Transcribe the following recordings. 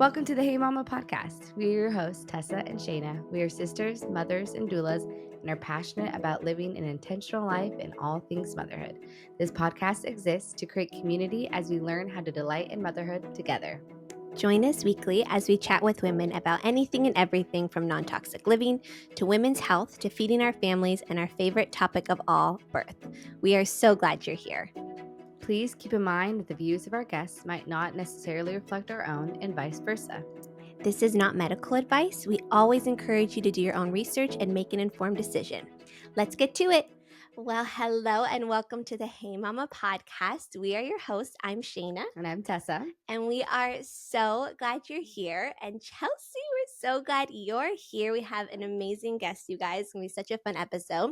Welcome to the Hey Mama podcast. We are your hosts, Tessa and Shayna. We are sisters, mothers, and doulas, and are passionate about living an intentional life in all things motherhood. This podcast exists to create community as we learn how to delight in motherhood together. Join us weekly as we chat with women about anything and everything from non-toxic living to women's health to feeding our families and our favorite topic of all, birth. We are so glad you're here. Please keep in mind that the views of our guests might not necessarily reflect our own and vice versa. This is not medical advice. We always encourage you to do your own research and make an informed decision. Let's get to it. Well, hello and welcome to the Hey Mama podcast. We are your hosts. I'm Shayna. And I'm Tessa. And we are so glad you're here. And Chelsea, we're so glad you're here. We have an amazing guest, you guys. It's going to be such a fun episode.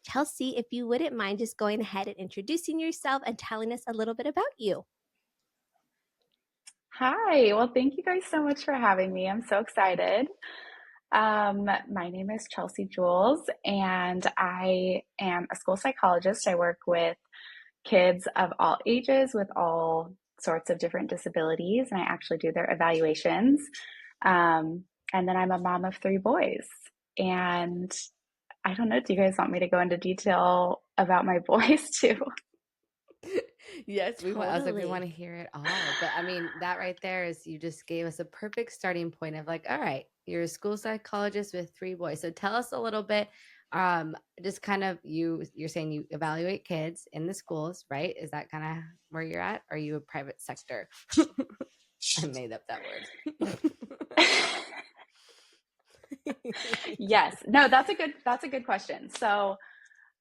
Chelsea, if you wouldn't mind just going ahead and introducing yourself and telling us a little bit about you. Hi, well, thank you guys so much for having me. I'm so excited. My name is Chelsea Juels, and I am a school psychologist. I work with kids of all ages with all sorts of different disabilities, and I actually do their evaluations. And then I'm a mom of 3 boys. And I don't know, do you guys want me to go into detail about my boys too? Yes, we want. I was like, we Totally. want to hear it all. But I mean, that right there is you just gave us a perfect starting point of like, all right, you're a school psychologist with 3 boys. So tell us a little bit, just kind of you're saying you evaluate kids in the schools, right? Is that kind of where you're at? Or are you a private sector? I made up that word. Yes. No, that's a good question. So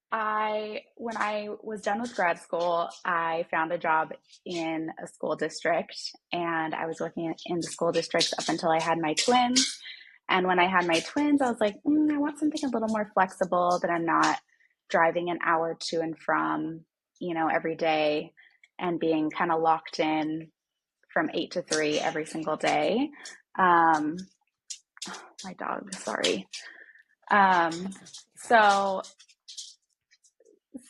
when I was done with grad school, I found a job in a school district, and I was working in the school district up until I had my twins. And when I had my twins, I was like, I want something a little more flexible, that I'm not driving an hour to and from, every day and being kind of locked in from 8 to 3 every single day. My dog, sorry.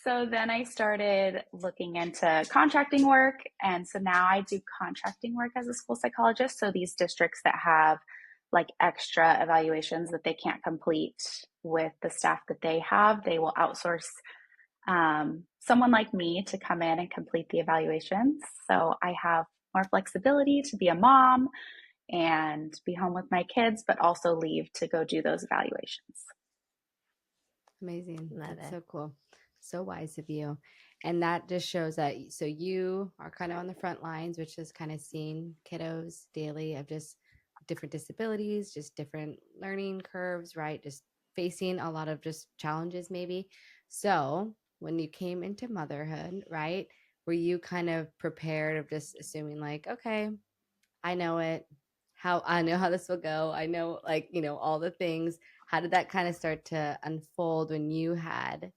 So then I started looking into contracting work. And so now I do contracting work as a school psychologist. So these districts that have like extra evaluations that they can't complete with the staff that they have, they will outsource someone like me to come in and complete the evaluations. So I have more flexibility to be a mom and be home with my kids, but also leave to go do those evaluations. Amazing. Love That's it. so cool. So wise of you. And that just shows that, so you are kind of on the front lines, which is kind of seeing kiddos daily of just different disabilities, just different learning curves, right? Just facing a lot of just challenges maybe. So when you came into motherhood, right, were you kind of prepared of just assuming like, okay, I know it, I know how this will go. I know, like, all the things. How did that kind of start to unfold when you had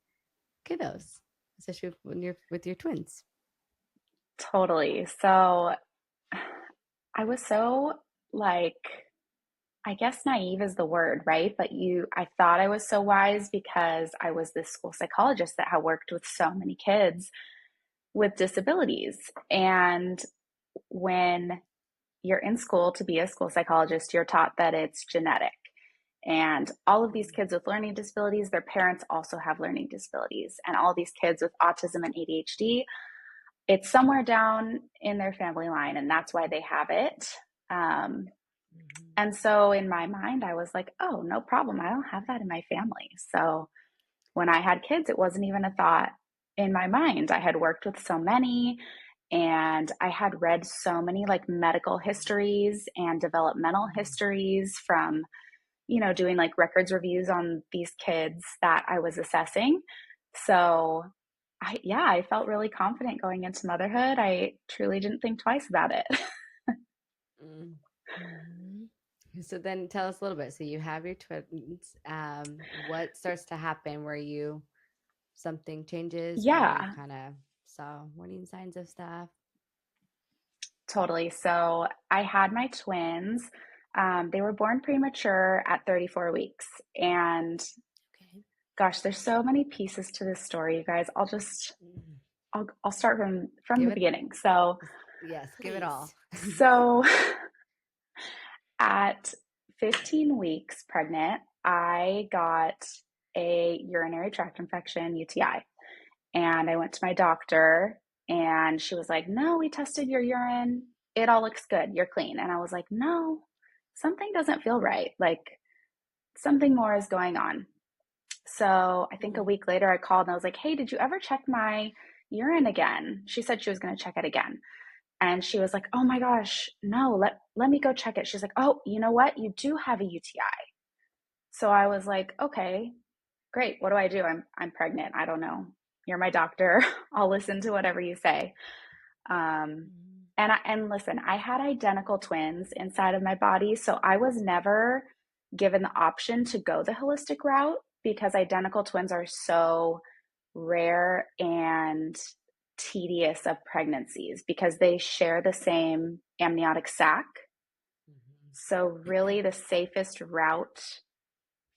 kiddos, especially when you're with your twins? Totally. So I was so I guess naive is the word, right? But I thought I was so wise because I was this school psychologist that had worked with so many kids with disabilities. And when you're in school to be a school psychologist, you're taught that it's genetic. And all of these kids with learning disabilities, their parents also have learning disabilities. And all these kids with autism and ADHD, it's somewhere down in their family line, and that's why they have it. And so in my mind, I was like, oh, no problem. I don't have that in my family. So when I had kids, it wasn't even a thought in my mind. I had worked with so many, and I had read so many like medical histories and developmental histories from, doing like records reviews on these kids that I was assessing. So I felt really confident going into motherhood. I truly didn't think twice about it. Mm-hmm. So then tell us a little bit. So you have your twins. What starts to happen where something changes, where you Yeah, kind of saw warning signs of stuff? totally. So I had my twins. They were born premature at 34 weeks. And Okay. gosh, there's so many pieces to this story, you guys. I'll start from Give the it, beginning. So yes, give it Please. all. so at 15 weeks pregnant, I got a urinary tract infection, UTI. And I went to my doctor and she was like, no, we tested your urine. It all looks good. You're clean. And I was like, no, something doesn't feel right. Like something more is going on. So I think a week later I called and I was like, hey, did you ever check my urine again? She said she was going to check it again. And she was like, oh my gosh, no, let me go check it. She's like, oh, you know what? You do have a UTI. So I was like, okay, great. What do I do? I'm pregnant. I don't know. You're my doctor. I'll listen to whatever you say. And listen, I had identical twins inside of my body, so I was never given the option to go the holistic route because identical twins are so rare and tedious of pregnancies because they share the same amniotic sac. So really the safest route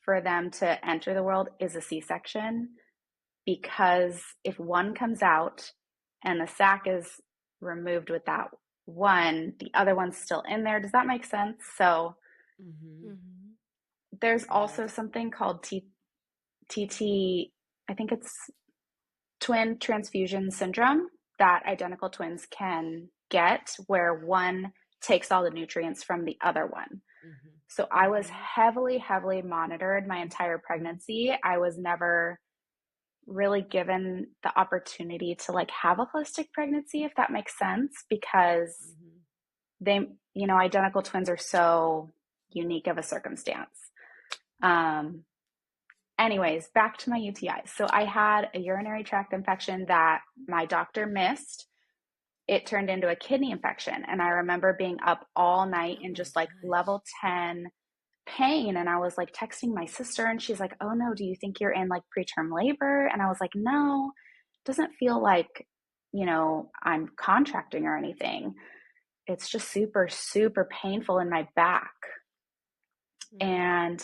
for them to enter the world is a C-section, because if one comes out and the sac is removed with that one, the other one's still in there. Does that make sense? So there's also something called TT, I think it's twin transfusion syndrome, that identical twins can get, where one takes all the nutrients from the other one. So I was heavily monitored my entire pregnancy. I was never really given the opportunity to like have a holistic pregnancy, if that makes sense, because they, you know, identical twins are so unique of a circumstance. Anyways, back to my UTI. So I had a urinary tract infection that my doctor missed. It turned into a kidney infection. And I remember being up all night in just like level 10 pain. And I was like texting my sister and she's like, oh no, do you think you're in like preterm labor? And I was like, no, it doesn't feel like, you know, I'm contracting or anything. It's just super painful in my back. And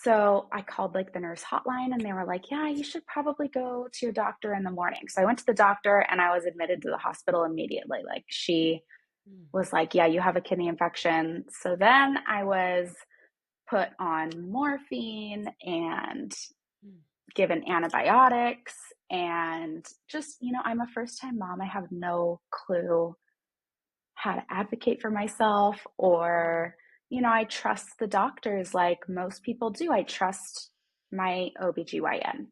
so I called like the nurse hotline and they were like, yeah, you should probably go to your doctor in the morning. So I went to the doctor and I was admitted to the hospital immediately. Like she was like, yeah, you have a kidney infection. So then I was put on morphine and given antibiotics, and just, you know, I'm a first-time mom. I have no clue how to advocate for myself, or, you know, I trust the doctors like most people do. I trust my OBGYN.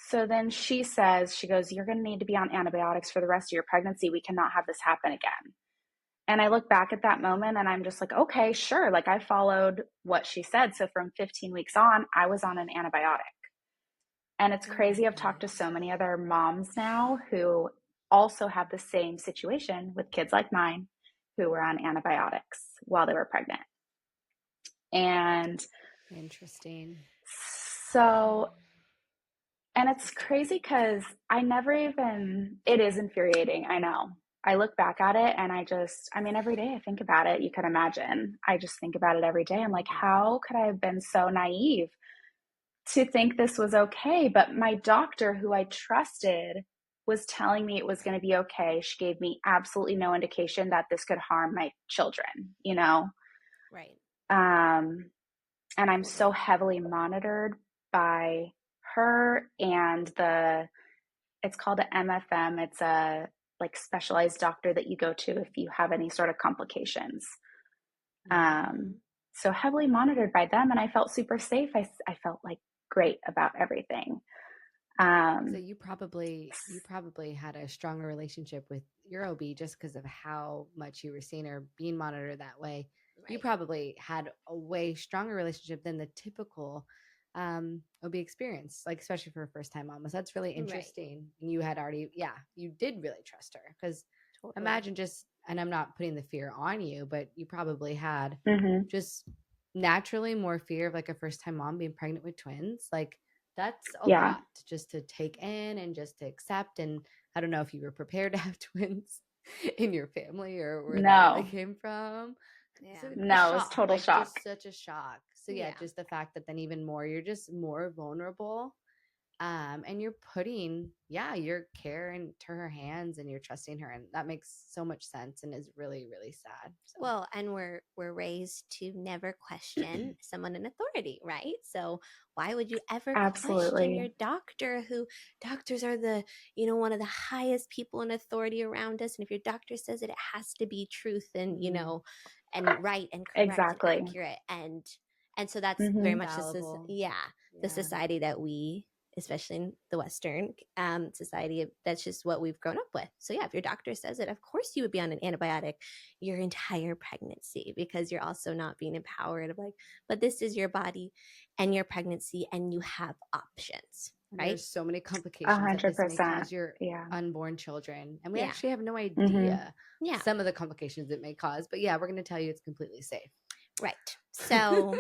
So then she says, she goes, you're going to need to be on antibiotics for the rest of your pregnancy. We cannot have this happen again. And I look back at that moment and I'm just like, okay, sure. Like I followed what she said. So from 15 weeks on, I was on an antibiotic. And it's crazy. I've talked to so many other moms now who also have the same situation with kids like mine who were on antibiotics while they were pregnant. And interesting. So, and it's crazy because I never even, it is infuriating. I know. I look back at it and I mean, every day I think about it. You could imagine. I just think about it every day. I'm like, how could I have been so naive to think this was okay? But my doctor, who I trusted, was telling me it was going to be okay. She gave me absolutely no indication that this could harm my children, you know? Right. And I'm so heavily monitored by her and it's called an MFM. It's a like specialized doctor that you go to if you have any sort of complications. So heavily monitored by them, and I felt super safe. I felt like great about everything. So you probably had a stronger relationship with your OB just because of how much you were seeing her being monitored that way. Right. You probably had a way stronger relationship than the typical OB experience, like especially for a first-time mom. So that's really interesting. Right. You had already, you did really trust her, because imagine just, and I'm not putting the fear on you, but you probably had just naturally more fear of like a first-time mom being pregnant with twins. Like that's a lot just to take in and just to accept. And I don't know if you were prepared to have twins in your family or where that really came from. Yeah. So no, it was total shock. Just such a shock. So just the fact that then even more, you're just more vulnerable And you're putting, your care into her hands and you're trusting her. And that makes so much sense and is really, really sad. So. Well, and we're raised to never question someone in authority, right? So why would you ever question your Absolutely. doctor, who doctors are the, one of the highest people in authority around us. And if your doctor says it, it has to be truth and, and right and correct and Exactly. accurate. And so that's very Hmm. much Fallible. the society that we, especially in the Western society, that's just what we've grown up with. So yeah, if your doctor says it, of course you would be on an antibiotic your entire pregnancy, because you're also not being empowered of like, but this is your body and your pregnancy and you have options, right? There's so many complications that this may 100%. cause your Yeah. unborn children. And we Yeah. actually have no Hmm. idea Yeah. some of the complications it may cause. But yeah, we're going to tell you it's completely safe. Right. So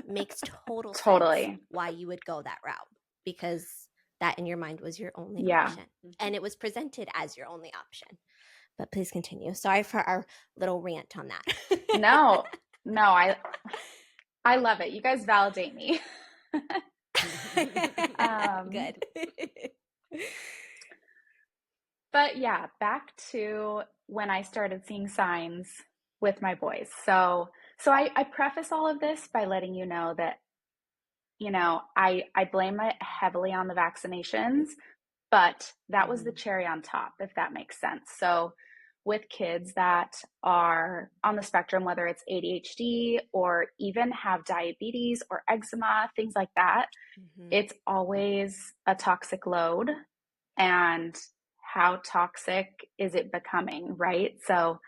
makes total sense Totally. why you would go that route, because that in your mind was your only Yeah. option. And it was presented as your only option. But please continue. Sorry for our little rant on that. No, I love it. You guys validate me. Good. But yeah, back to when I started seeing signs with my boys. So I preface all of this by letting you know that, I blame it heavily on the vaccinations, but that was the cherry on top, if that makes sense. So with kids that are on the spectrum, whether it's ADHD or even have diabetes or eczema, things like that, it's always a toxic load. And how toxic is it becoming, right? So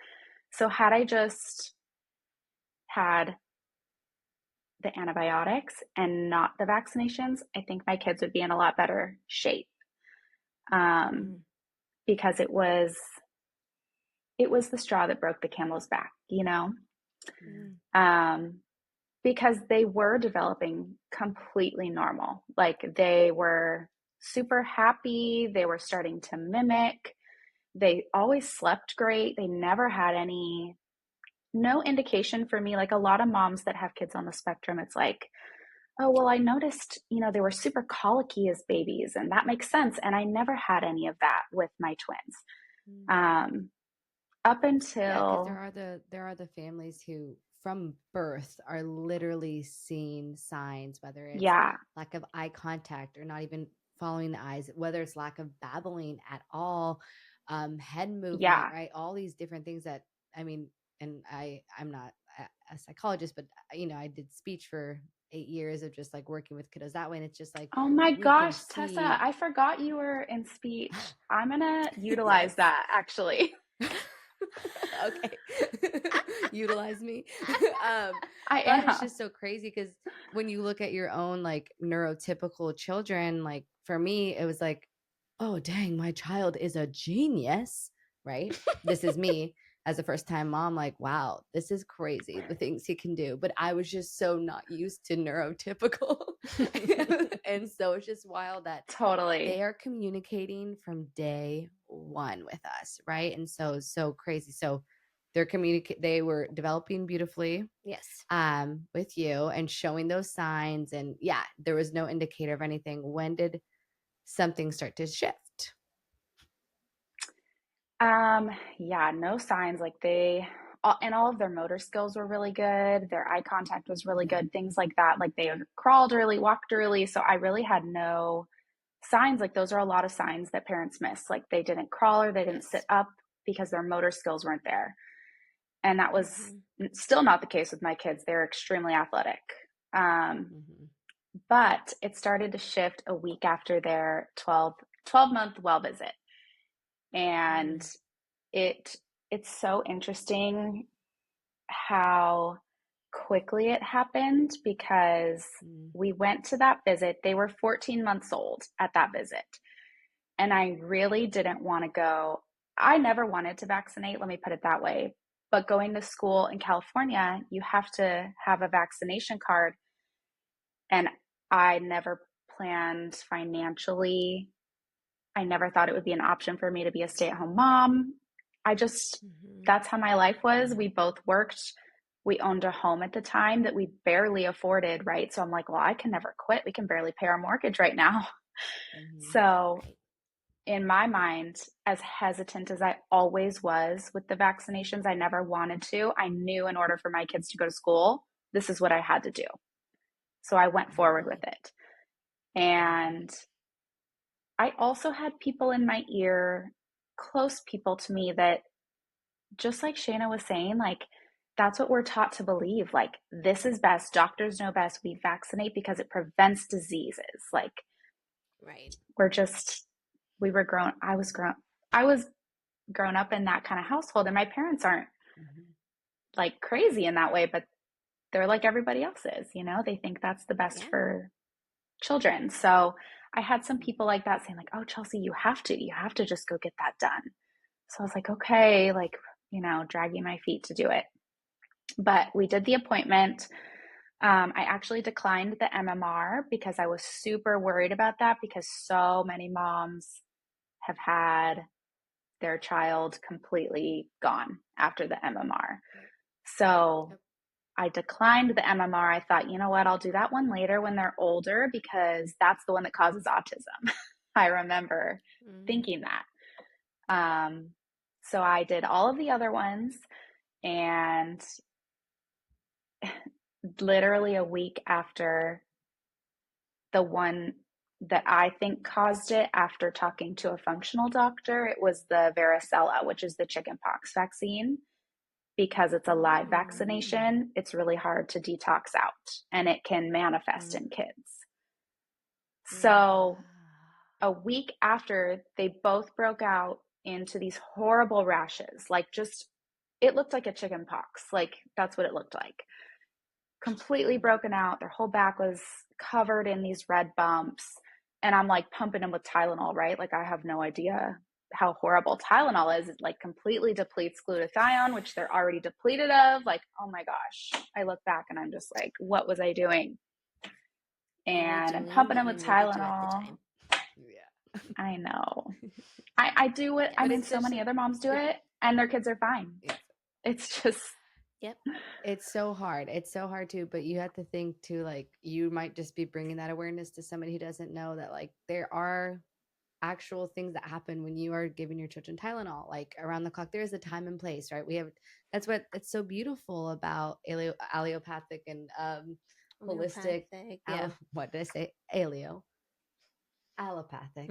had I just had the antibiotics and not the vaccinations, I think my kids would be in a lot better shape. Because it was the straw that broke the camel's back, because they were developing completely normal. Like they were super happy. They were starting to mimic. They always slept great. They never had no indication for me. Like a lot of moms that have kids on the spectrum, it's like, oh, well, I noticed, they were super colicky as babies, and that makes sense. And I never had any of that with my twins. Up Because until, there are the families who from birth are literally seeing signs, whether it's yeah, lack of eye contact or not even following the eyes, whether it's lack of babbling at all, head movement, yeah, right? All these different things that, I mean, and I'm not a psychologist, but I did speech for 8 years of just like working with kiddos that way. And it's just like, oh my we can gosh, Tessa, see. I forgot you were in speech. I'm going to utilize Yes. that actually. Okay. Utilize me. I But am. it's just so crazy because when you look at your own like neurotypical children, like for me, it was like, oh, dang, my child is a genius, right? This is me as a first time mom, like, wow, this is crazy, the things he can do. But I was just so not used to neurotypical. And so it's just wild that Totally. they are communicating from day one with us, right? And so crazy. So they were developing beautifully, Yes. with you and showing those signs. And yeah, there was no indicator of anything. When did something start to shift? Yeah, no signs. Like and all of their motor skills were really good. Their eye contact was really good, things like that. Like they crawled early, walked early. So I really had no signs. Like those are a lot of signs that parents miss. Like they didn't crawl or they didn't sit up because their motor skills weren't there. And that was still not the case with my kids. They're extremely athletic. But it started to shift a week after their 12-month well visit. And it's so interesting how quickly it happened, because we went to that visit. They were 14 months old at that visit. And I really didn't want to go. I never wanted to vaccinate, let me put it that way. But going to school in California, you have to have a vaccination card. And I never planned financially. I never thought it would be an option for me to be a stay-at-home mom. That's how my life was. We both worked. We owned a home at the time that we barely afforded, right? So I'm like, well, I can never quit. We can barely pay our mortgage right now. So Right. in my mind, as hesitant as I always was with the vaccinations, I never wanted to. I knew in order for my kids to go to school, this is what I had to do. So I went forward with it. And I also had people in my ear, close people to me, that just like Shayna was saying, like, that's what we're taught to believe. Like, this is best. Doctors know best. We vaccinate because it prevents diseases. Like, Right. I was grown up in that kind of household, and my parents aren't like crazy in that way, but they're like everybody else is, they think that's the best for children. So I had some people like that saying like, oh, Chelsea, you have to just go get that done. So I was like, okay, like, dragging my feet to do it. But we did the appointment. I actually declined the MMR because I was super worried about that, because so many moms have had their child completely gone after the MMR. So I declined the MMR. I thought, you know what, I'll do that one later when they're older, because that's the one that causes autism. I remember thinking that. So I did all of the other ones, and literally a week after the one that I think caused it, after talking to a functional doctor, it was the varicella, which is the chickenpox vaccine. Because it's a live vaccination, it's really hard to detox out, and it can manifest in kids. So a week after, they both broke out into these horrible rashes. Like, it looked like a chicken pox. Like, that's what it looked like. Completely broken out. Their whole back was covered in these red bumps. And I'm like pumping them with Tylenol, right? Like, I have no idea how horrible Tylenol is. It like completely depletes glutathione, which they're already depleted of. Like, oh my gosh. I look back and I'm just like, what was I doing? And I'm pumping them with Tylenol. Yeah. I know. I do it. I mean, so many other moms do it and their kids are fine. Yeah. It's just. Yep. It's so hard. It's so hard too, but you have to think too, like, you might just be bringing that awareness to somebody who doesn't know that, like, there are actual things that happen when you are giving your children Tylenol, like around the clock. There is a time and place, right? That's what it's so beautiful about allopathic and holistic. What did I say? Allopathic,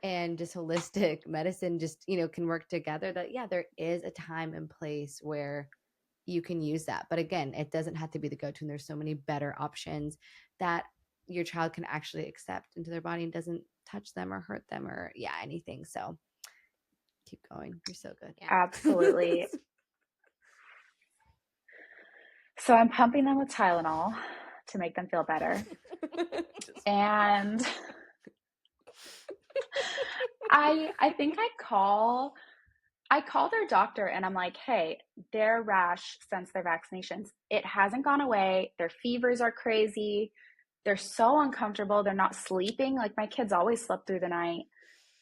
and just holistic medicine, just, can work together. That, yeah, there is a time and place where you can use that. But again, it doesn't have to be the go-to. And there's so many better options that your child can actually accept into their body and doesn't touch them or hurt them or anything. So keep going. You're so good. Yeah. Absolutely. So I'm pumping them with Tylenol to make them feel better. And I think I call their doctor and I'm like, hey, their rash since their vaccinations, it hasn't gone away. Their fevers are crazy. They're so uncomfortable. They're not sleeping. Like, my kids always slept through the night.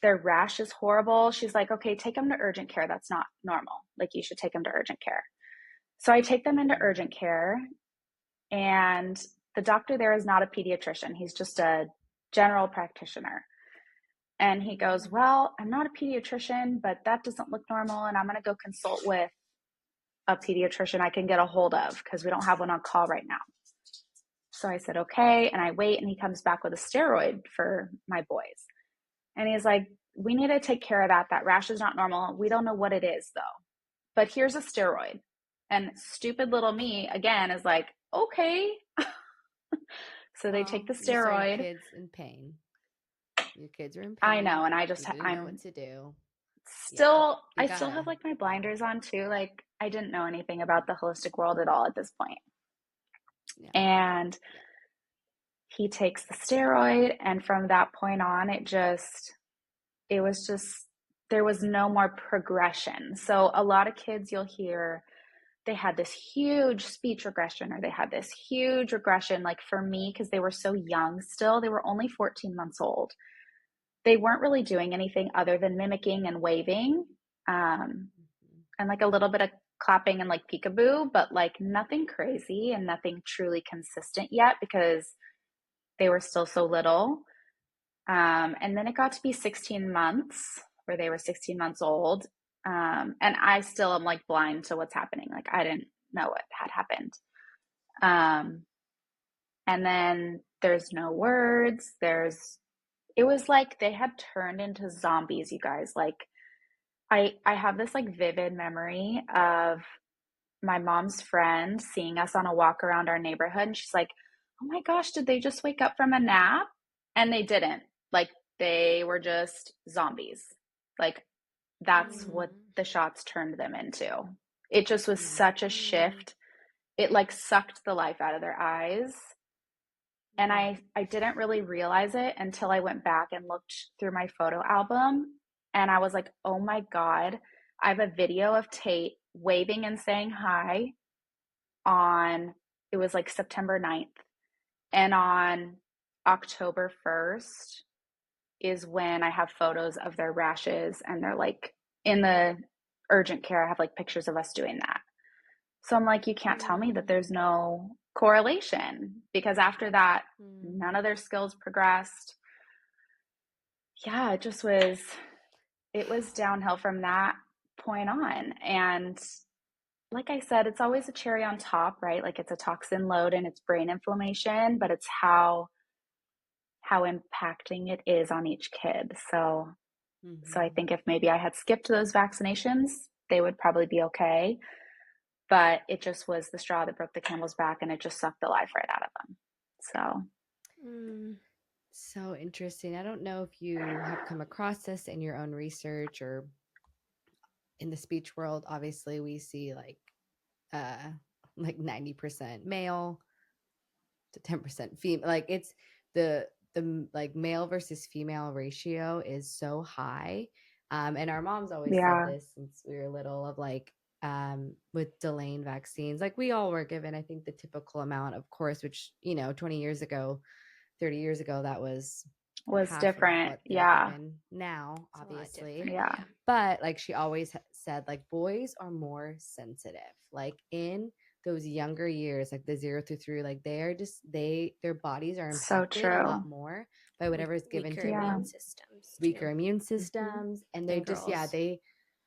Their rash is horrible. She's like, okay, take them to urgent care. That's not normal. Like, you should take them to urgent care. So I take them into urgent care, and the doctor there is not a pediatrician. He's just a general practitioner. And he goes, well, I'm not a pediatrician, but that doesn't look normal, and I'm going to go consult with a pediatrician I can get a hold of, because we don't have one on call right now. So I said, okay, and I wait, and he comes back with a steroid for my boys. And he's like, we need to take care of that. That rash is not normal. We don't know what it is, though. But here's a steroid. And stupid little me, again, is like, okay. So they take the steroid. Your kids in pain. Your kids are in pain. I know, and I know what to do. I still have like my blinders on too. Like, I didn't know anything about the holistic world at all at this point. Yeah. And he takes the steroid, and from that point on, there was no more progression. So a lot of kids, you'll hear they had this huge speech regression, or they had this huge regression. Like, for me, because they were so young still, they were only 14 months old. They weren't really doing anything other than mimicking and waving, and like a little bit of clapping and like peekaboo, but like nothing crazy and nothing truly consistent yet, because they were still so little. And then it got to be 16 months where they were 16 months old. And I still am like blind to what's happening. Like I didn't know what had happened. And then there's no words. It was like they had turned into zombies, you guys. Like I have this like vivid memory of my mom's friend seeing us on a walk around our neighborhood, and she's like, "Oh my gosh, did they just wake up from a nap?" And they didn't. Like they were just zombies. Like that's what the shots turned them into. It just was such a shift. It like sucked the life out of their eyes. And I didn't really realize it until I went back and looked through my photo album. And I was like, oh my God, I have a video of Tate waving and saying hi on, it was like September 9th. And on October 1st is when I have photos of their rashes, and they're like in the urgent care. I have like pictures of us doing that. So I'm like, you can't tell me that there's no correlation, because after that, none of their skills progressed. Yeah, it was downhill from that point on. And like I said, it's always a cherry on top, right? Like it's a toxin load and it's brain inflammation, but it's how impacting it is on each kid. So I think if maybe I had skipped those vaccinations, they would probably be okay. But it just was the straw that broke the camel's back, and it just sucked the life right out of them. So So interesting. I don't know if you have come across this in your own research or in the speech world. Obviously, we see like 90% male to 10% female. Like it's the like male versus female ratio is so high. And our moms always said this since we were little, of like with delaying vaccines, like we all were given, I think, the typical amount, of course, which, 20 years ago, 30 years ago, that was different. Yeah. Now, obviously. Yeah. But like she always said, like boys are more sensitive. Like in those younger years, like the 0 through 3, like they are just their bodies are impacted a lot more by whatever is given to them. Weaker immune systems, and they just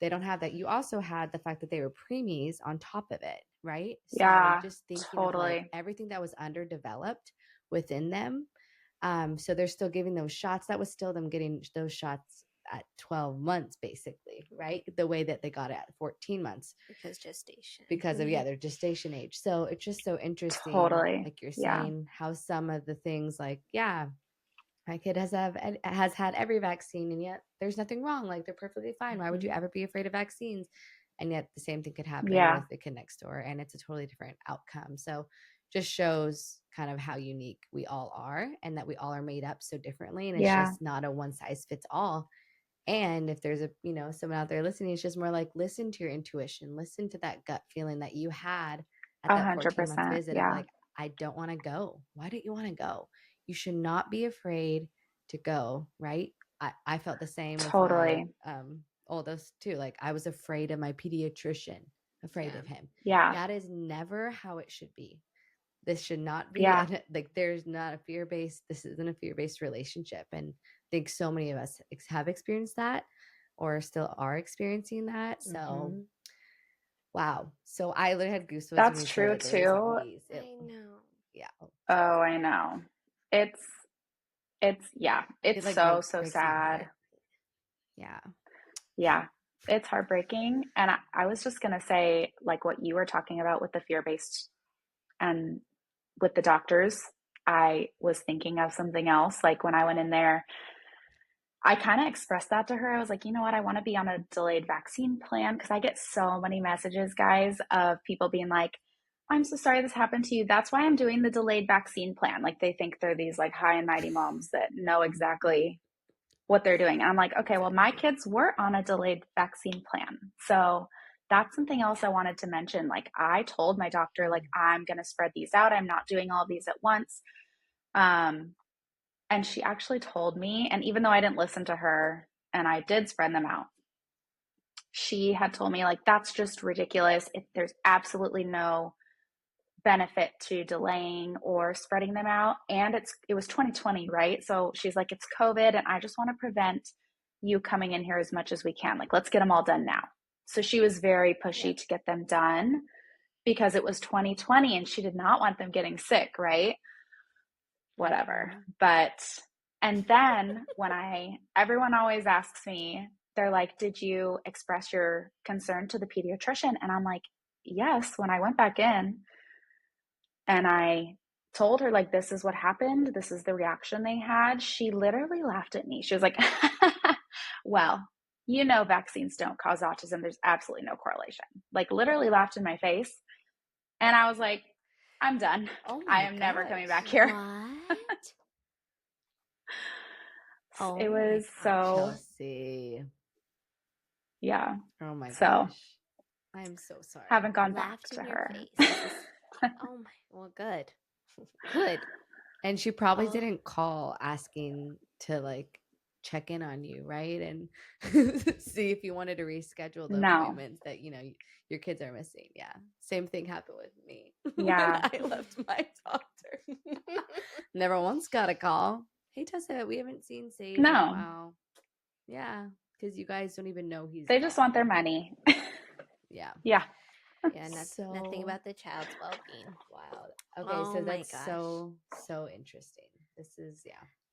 they don't have that. You also had the fact that they were preemies on top of it, right? So just thinking of like everything that was underdeveloped within them. So they're still giving those shots. That was still them getting those shots at 12 months, basically, right? The way that they got it at 14 months. Because of, their gestation age. So it's just so interesting. Like you're saying, how some of the things like, my kid has had every vaccine, and yet there's nothing wrong. Like they're perfectly fine. Why would you ever be afraid of vaccines? And yet the same thing could happen with the kid next door, and it's a totally different outcome. So just shows kind of how unique we all are, and that we all are made up so differently. And it's just not a one size fits all. And if there's someone out there listening, it's just more like, listen to your intuition, listen to that gut feeling that you had at that 14-month visit of like, I don't want to go. Why don't you want to go? You should not be afraid to go, right? I felt the same with my oldest too. Like I was afraid of my pediatrician, afraid of him. That is never how it should be. This should not be like there's not a fear-based, this isn't a fear-based relationship. And I think so many of us have experienced that or still are experiencing that. So wow. So I literally had goosebumps. That's true too. I know. Yeah. Oh, I know. It's like so sad. Yeah. Yeah. It's heartbreaking. And I was just going to say, like what you were talking about with the fear-based and with the doctors, I was thinking of something else. Like when I went in there, I kind of expressed that to her. I was like, you know what? I want to be on a delayed vaccine plan, because I get so many messages, guys, of people being like, I'm so sorry this happened to you. That's why I'm doing the delayed vaccine plan. Like they think they're these like high and mighty moms that know exactly what they're doing. And I'm like, okay, well, my kids were on a delayed vaccine plan. So that's something else I wanted to mention. Like I told my doctor, like, I'm going to spread these out. I'm not doing all these at once. And she actually told me, and even though I didn't listen to her and I did spread them out, she had told me like, that's just ridiculous. There's absolutely no benefit to delaying or spreading them out. And it was 2020, right? So she's like, it's COVID, and I just want to prevent you coming in here as much as we can. Like, let's get them all done now. So she was very pushy to get them done because it was 2020 and she did not want them getting sick, right? Whatever. But, and then everyone always asks me, they're like, did you express your concern to the pediatrician? And I'm like, yes, when I went back in and I told her, like, this is what happened, this is the reaction they had, she literally laughed at me. She was like, well, vaccines don't cause autism. There's absolutely no correlation. Like, literally laughed in my face. And I was like, I'm done. I am never coming back here. What? It was so, Chelsea. yeah. Oh my So, gosh. I'm so sorry. Haven't gone back Laughed to in her. your face. Oh my, well, good. Good. And she probably didn't call asking to like check in on you, right? And see if you wanted to reschedule the No. appointments that, your kids are missing. Yeah. Same thing happened with me. Yeah. When I left my doctor. Never once got a call. Hey, Tessa, we haven't seen Sage in a No. while. Yeah. Because you guys don't even know he's They just want their money. Yeah. Yeah. Yeah, nothing about the child's well-being. Wow. Okay, so that's so interesting. This is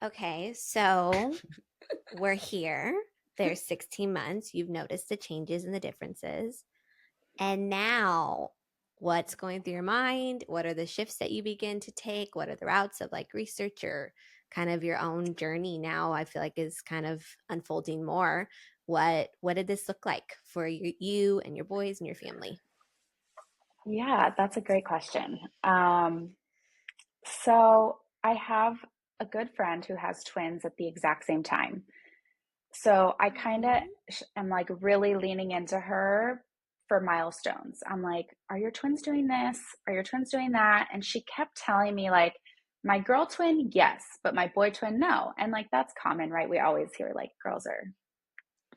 Okay, so we're here. There's 16 months. You've noticed the changes and the differences. And now, what's going through your mind? What are the shifts that you begin to take? What are the routes of like research or kind of your own journey now? I feel like is kind of unfolding more. What did this look like for you and your boys and your family? Yeah, that's a great question. So I have a good friend who has twins at the exact same time. So I kind of am like really leaning into her for milestones. I'm like, are your twins doing this? Are your twins doing that? And she kept telling me, like, my girl twin, yes, but my boy twin, no. And like, that's common, right? We always hear like girls are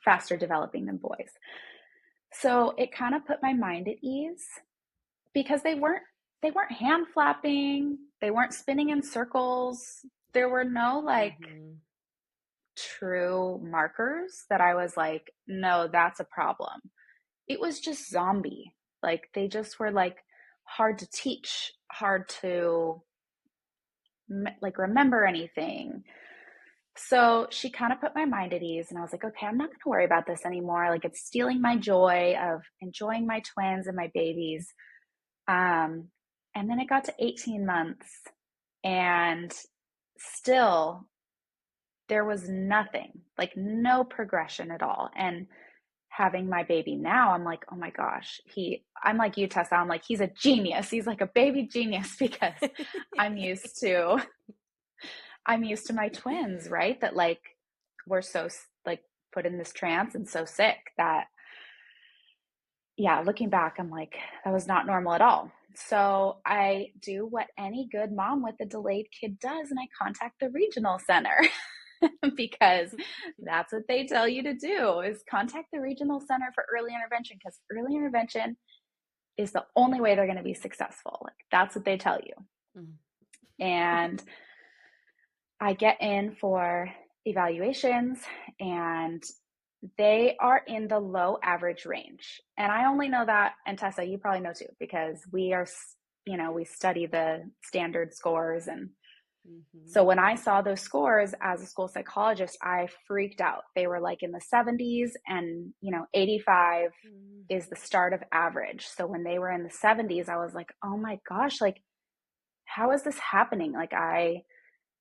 faster developing than boys. So it kind of put my mind at ease because they weren't hand flapping, they weren't spinning in circles. There were no like true markers that I was like, no, that's a problem. It was just zombie. Like, they just were like hard to teach, hard to like remember anything. So she kind of put my mind at ease, and I was like, okay, I'm not going to worry about this anymore. Like, it's stealing my joy of enjoying my twins and my babies. And then it got to 18 months, and still there was nothing, like no progression at all. And having my baby now, I'm like, oh my gosh, I'm like you, Tessa. I'm like, he's a genius. He's like a baby genius because I'm used to my twins, right? That like were so like put in this trance and so sick that, yeah, looking back, I'm like, that was not normal at all. So I do what any good mom with a delayed kid does, and I contact the regional center because that's what they tell you to do, is contact the regional center for early intervention, because early intervention is the only way they're going to be successful. Like, that's what they tell you. And I get in for evaluations, and they are in the low average range. And I only know that, and Tessa, you probably know too, because we are, we study the standard scores. And so when I saw those scores as a school psychologist, I freaked out. They were like in the 70s, and 85 is the start of average. So when they were in the 70s, I was like, oh my gosh, like, how is this happening? Like, I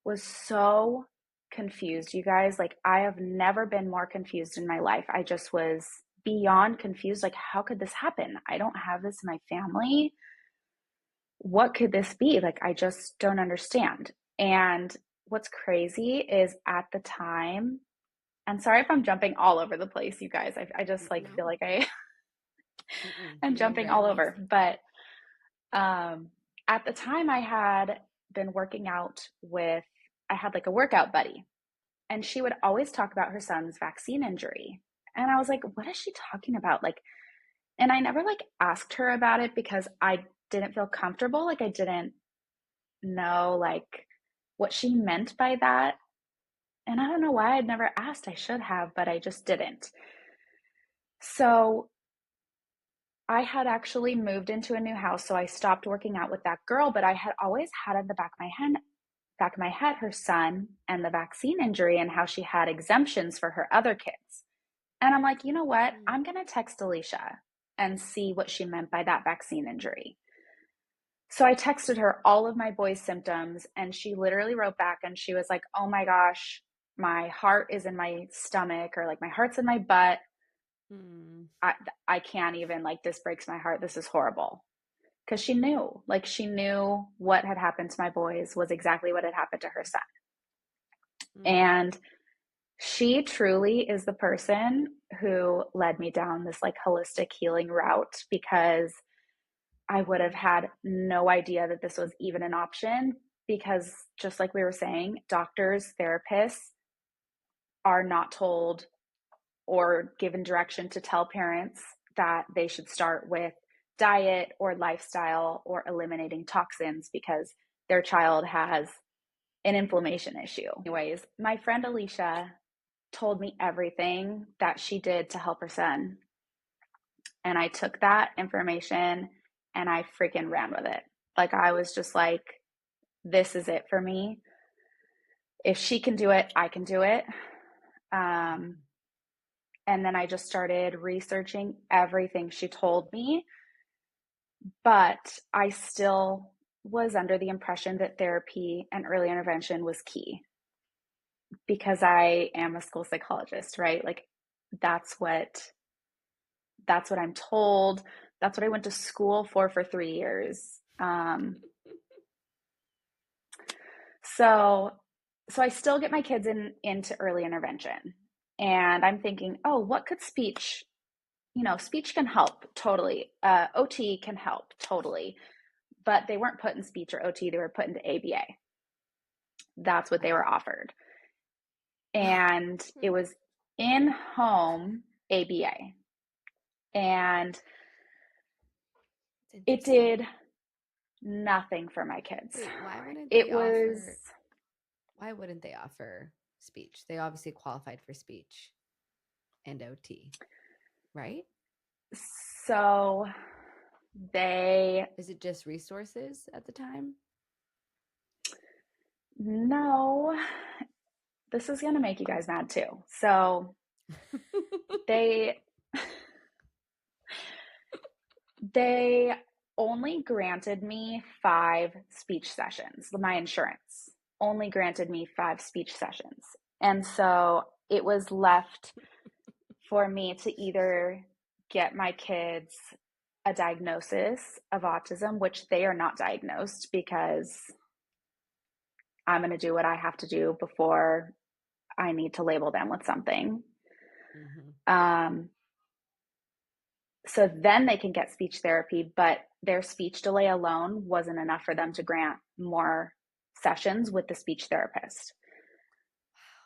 was so confused, you guys. Like, I have never been more confused in my life. I just was beyond confused. Like, how could this happen? I don't have this in my family. What could this be? Like, I just don't understand. And what's crazy is, at the time, and sorry if I'm jumping all over the place, you guys. I just like feel like I'm jumping all over. But at the time, I had been working out with, I had like a workout buddy, and she would always talk about her son's vaccine injury. And I was like, what is she talking about? Like, and I never like asked her about it because I didn't feel comfortable. Like I didn't know like what she meant by that. And I don't know why I'd never asked. I should have, but I just didn't. So I had actually moved into a new house, so I stopped working out with that girl, but I had always had in the back of my head her son and the vaccine injury and how she had exemptions for her other kids. And I'm like, you know what? I'm going to text Alicia and see what she meant by that vaccine injury. So I texted her all of my boys' symptoms, and she literally wrote back and she was like, oh my gosh, my heart is in my stomach, or like my heart's in my butt. I can't even, like, this breaks my heart. This is horrible. Because she knew what had happened to my boys was exactly what had happened to her son. And she truly is the person who led me down this like holistic healing route, because I would have had no idea that this was even an option, because just like we were saying, doctors, therapists are not told or given direction to tell parents that they should start with diet or lifestyle or eliminating toxins because their child has an inflammation issue. Anyways, my friend Alicia told me everything that she did to help her son. And I took that information and I freaking ran with it. Like, I was just like, this is it for me. If she can do it, I can do it. And then I just started researching everything she told me. But I still was under the impression that therapy and early intervention was key, because I am a school psychologist, right? Like that's what I'm told. That's what I went to school for 3 years. So I still get my kids into early intervention, and I'm thinking, oh, what could speech, speech can help totally. OT can help totally, but they weren't put in speech or OT. They were put into ABA. That's what they were offered. And it was in-home ABA. And it did nothing for my kids. Wait, why wouldn't they offer speech? They obviously qualified for speech and OT, right? So is it just resources at the time? No, this is going to make you guys mad too. So they only granted me 5 speech sessions. My insurance only granted me 5 speech sessions. And so it was left for me to either get my kids a diagnosis of autism, which they are not diagnosed, because I'm going to do what I have to do before I need to label them with something. So then they can get speech therapy, but their speech delay alone wasn't enough for them to grant more sessions with the speech therapist.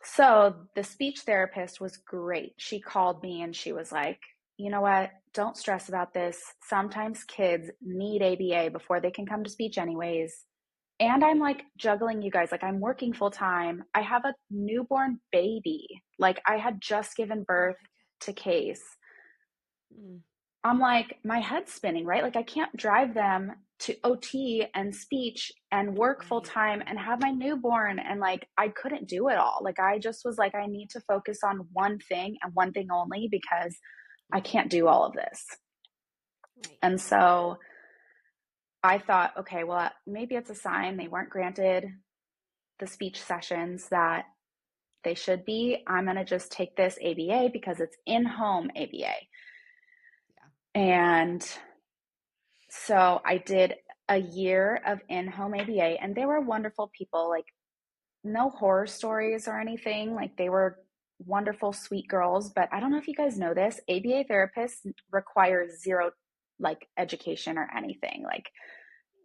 So the speech therapist was great. She called me and she was like, you know what? Don't stress about this. Sometimes kids need ABA before they can come to speech anyways. And I'm like juggling, you guys, like I'm working full time. I have a newborn baby. Like I had just given birth to Case. I'm like, my head's spinning, right? Like I can't drive them to OT and speech and work full time and have my newborn. And like, I couldn't do it all. Like, I just was like, I need to focus on one thing and one thing only, because I can't do all of this. And so I thought, okay, well, maybe it's a sign they weren't granted the speech sessions that they should be. I'm going to just take this ABA because it's in-home ABA. And so I did a year of in-home ABA, and they were wonderful people, like no horror stories or anything. Like they were wonderful, sweet girls. But I don't know if you guys know this, ABA therapists require zero like education or anything. Like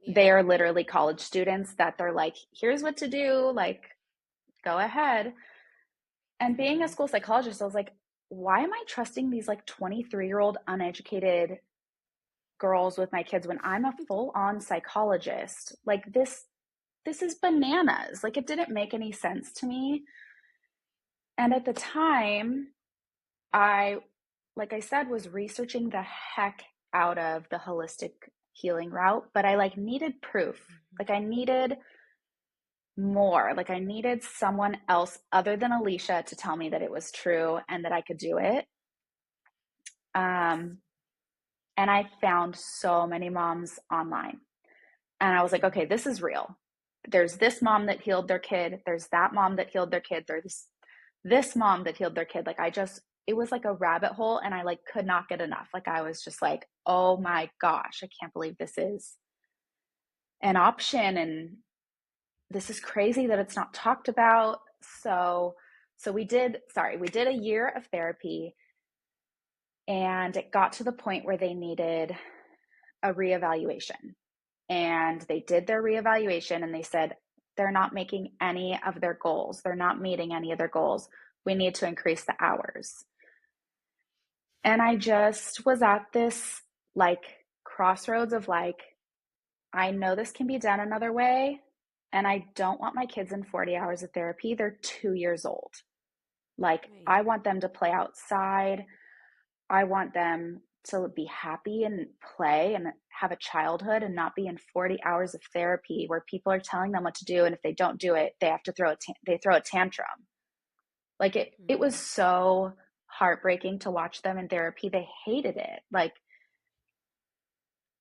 they are literally college students that they're like, here's what to do, like go ahead. And being a school psychologist, I was like, why am I trusting these like 23-year-old uneducated girls with my kids when I'm a full-on psychologist? Like this is bananas. Like it didn't make any sense to me. And at the time, I, like I said, was researching the heck out of the holistic healing route, but I like needed proof. Like I needed more. Like I needed someone else other than Alicia to tell me that it was true and that I could do it. And I found so many moms online. And I was like, okay, this is real. There's this mom that healed their kid. There's that mom that healed their kid. There's this mom that healed their kid. Like it was like a rabbit hole and I like could not get enough. Like I was just like, oh my gosh, I can't believe this is an option. And this is crazy that it's not talked about. So we did a year of therapy, and it got to the point where they needed a reevaluation. And they did their reevaluation and they said, they're not making any of their goals. They're not meeting any of their goals. We need to increase the hours. And I just was at this like crossroads of like, I know this can be done another way. And I don't want my kids in 40 hours of therapy. They're 2 years old. Like, I want them to play outside. I want them to be happy and play and have a childhood and not be in 40 hours of therapy where people are telling them what to do. And if they don't do it, they have to throw a tantrum. Like it was so heartbreaking to watch them in therapy. They hated it. Like,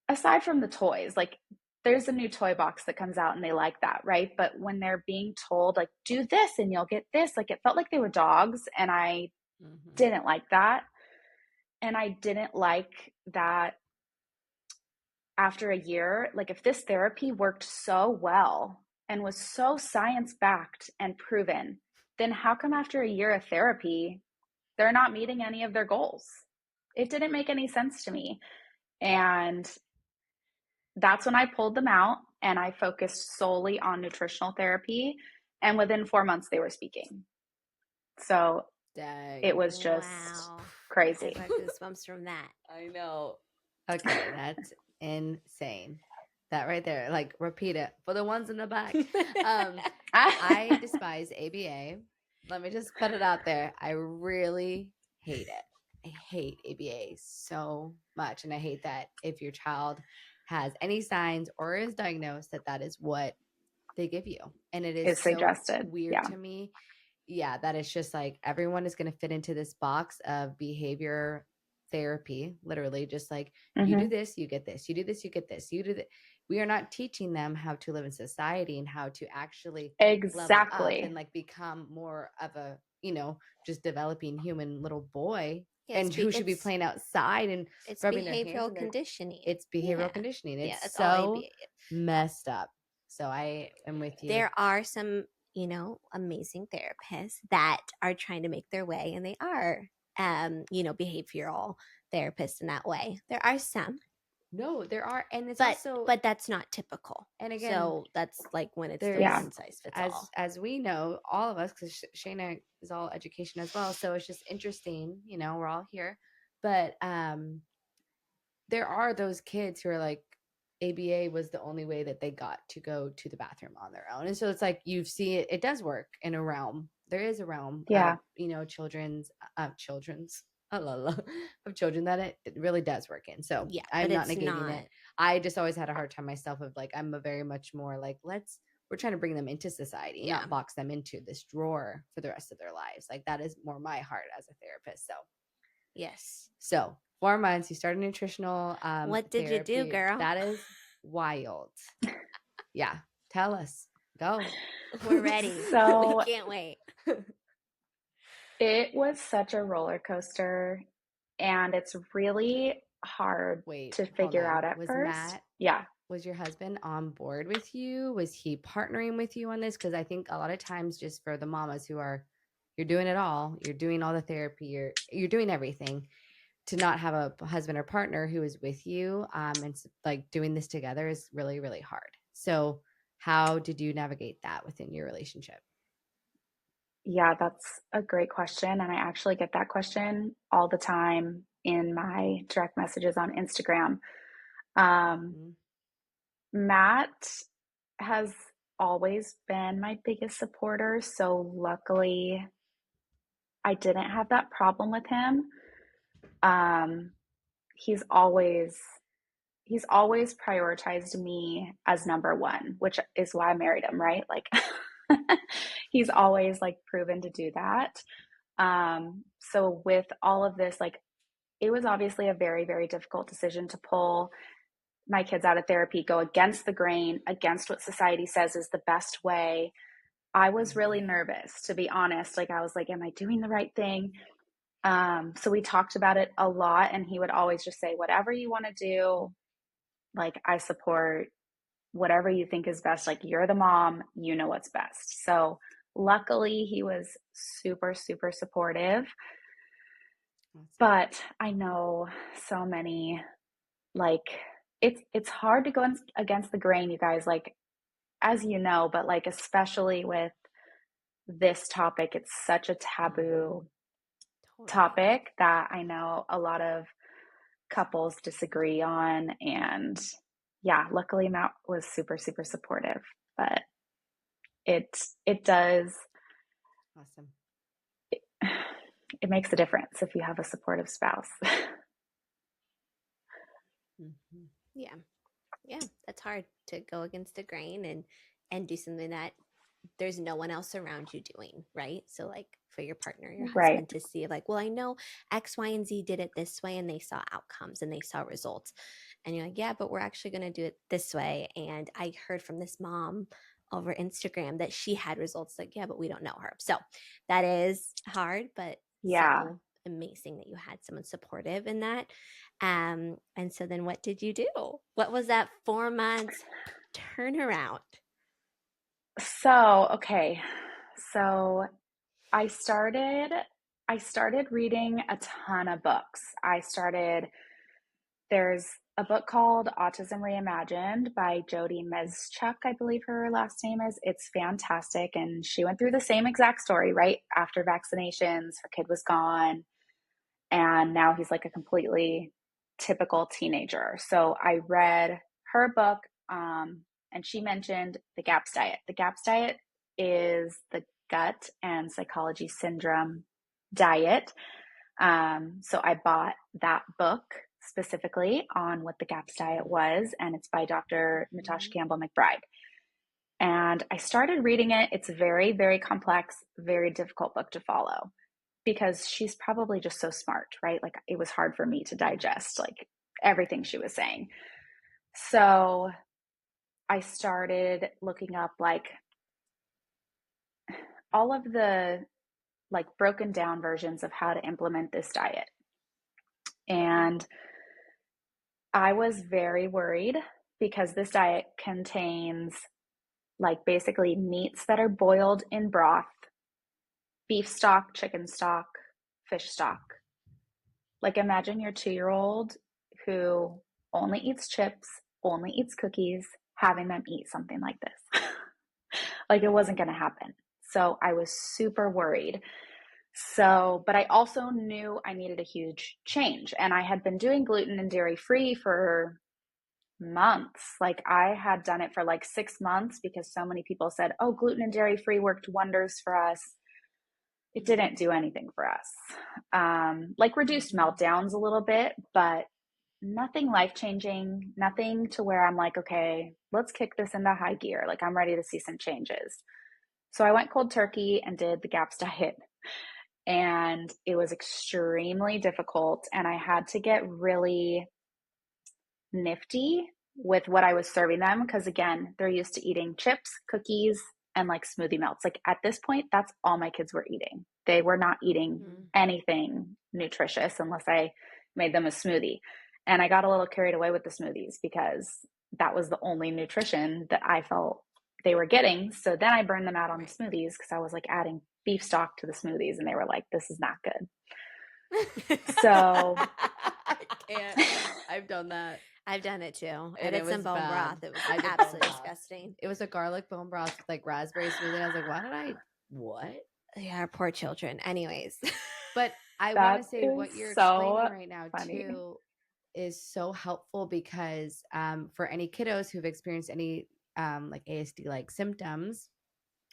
aside from the toys, like there's a new toy box that comes out and they like that, right? But when they're being told like, do this and you'll get this, like it felt like they were dogs. And I didn't like that. And I didn't like that after a year, like if this therapy worked so well and was so science-backed and proven, then how come after a year of therapy, they're not meeting any of their goals? It didn't make any sense to me. And that's when I pulled them out and I focused solely on nutritional therapy. And within 4 months, they were speaking. So it was just crazy. I got goosebumps from that. I know. Okay, that's insane. That right there, like repeat it for the ones in the back. I despise ABA. Let me just put it out there. I really hate it. I hate ABA so much. And I hate that if your child has any signs or is diagnosed, that is what they give you. And it is so suggested. Weird to me. Yeah, that it's just like everyone is going to fit into this box of behavior therapy, literally just like you do this, you get this, you do this, you get this, you do that. We are not teaching them how to live in society and how to actually level up and like become more of a, just developing human little boy and who should be playing outside and it's rubbing behavioral conditioning. It's behavioral conditioning. It's so messed up. So I am with you. There are some, amazing therapists that are trying to make their way, and they are, behavioral therapists in that way. There are some. No, there are, and it's but that's not typical. And again, so that's like when it's the one size fits all. As we know, all of us, because Shayna is all education as well, so it's just interesting. We're all here, but there are those kids who are like, ABA was the only way that they got to go to the bathroom on their own, and so it's like you see it does work in a realm. There is a realm, children that it really does work in. So I'm not negating it. I just always had a hard time myself of like, I'm a very much more like, we're trying to bring them into society, not box them into this drawer for the rest of their lives. Like that is more my heart as a therapist. So yes. So 4 months, you started nutritional. What did therapy. You do, girl? That is wild. Yeah. Tell us. Go. We're ready. So we can't wait. It was such a roller coaster, and it's really hard to figure out at first. Was your husband on board with you? Was he partnering with you on this? Because I think a lot of times, just for the mamas who are, you're doing it all, you're doing all the therapy, you're doing everything, to not have a husband or partner who is with you and like doing this together is really, really hard. So how did you navigate that within your relationship? Yeah, that's a great question. And I actually get that question all the time in my direct messages on Instagram. Um, Mhm. Matt has always been my biggest supporter, so luckily I didn't have that problem with him. Um, he's always he's always prioritized me as number one, which is why I married him, right? Like he's always like proven to do that. So with all of this, like it was obviously a very, very difficult decision to pull my kids out of therapy, go against the grain, against what society says is the best way. I was really nervous, to be honest. Like, I was like, am I doing the right thing? So we talked about it a lot, and he would always just say, whatever you want to do, like, I support whatever you think is best. Like, you're the mom, you know what's best. So luckily, he was super, super supportive. But I know so many, like, it's hard to go against the grain, you guys, like, as you know, but like, especially with this topic, it's such a taboo topic that I know a lot of couples disagree on. And yeah, luckily Matt was super, super supportive, but it does, Awesome. it makes a difference if you have a supportive spouse. Mhm. Yeah. Yeah. That's hard to go against the grain and do something that there's no one else around you doing, right? So like for your partner, your Right. husband to see like, well, I know X, Y, and Z did it this way and they saw outcomes and they saw results. And you're like, yeah, but we're actually going to do it this way. And I heard from this mom over Instagram that she had results. Like, yeah, but we don't know her. So that is hard, but Yeah. so amazing that you had someone supportive in that. And so then what did you do? What was that 4 months turnaround? So, okay. So I started reading a ton of books. There's a book called Autism Reimagined by Jodie Meschuk, I believe her last name is. It's fantastic. And she went through the same exact story, right? After vaccinations, her kid was gone. And now he's like a completely typical teenager. So I read her book, and she mentioned the GAPS diet. The GAPS diet is the gut and psychology syndrome diet. So I bought that book specifically on what the GAPS diet was, and it's by Dr. Natasha Campbell McBride. And I started reading it. It's a very, very complex, very difficult book to follow because she's probably just so smart, right? Like it was hard for me to digest like everything she was saying. So I started looking up like all of the like broken down versions of how to implement this diet. And I was very worried because this diet contains like basically meats that are boiled in broth, beef stock, chicken stock, fish stock. Like imagine your 2-year-old who only eats chips, only eats cookies, having them eat something like this. Like it wasn't going to happen. So I was super worried. So, but I also knew I needed a huge change. And I had been doing gluten and dairy free for months. Like I had done it for like 6 months because so many people said, oh, gluten and dairy free worked wonders for us. It didn't do anything for us. Like reduced meltdowns a little bit, but nothing life changing, nothing to where I'm like, okay, let's kick this into high gear. Like I'm ready to see some changes. So I went cold turkey and did the GAPS diet. And it was extremely difficult. And I had to get really nifty with what I was serving them because, again, they're used to eating chips, cookies, and like smoothie melts. Like at this point, that's all my kids were eating. They were not eating anything nutritious unless I made them a smoothie. And I got a little carried away with the smoothies because that was the only nutrition that I felt they were getting. So then I burned them out on the smoothies because I was like adding beef stock to the smoothies and they were like, this is not good. So I can't. I've done that. I've done it too. I And did it some was bone bad. broth. It was I did bone absolutely broth. disgusting. It was a garlic bone broth with like raspberry smoothie. And I was like, why did I, what? Yeah, our poor children. Anyways. But I want that to say is what you're so explaining right now funny. too is so helpful because for any kiddos who've experienced any like ASD like symptoms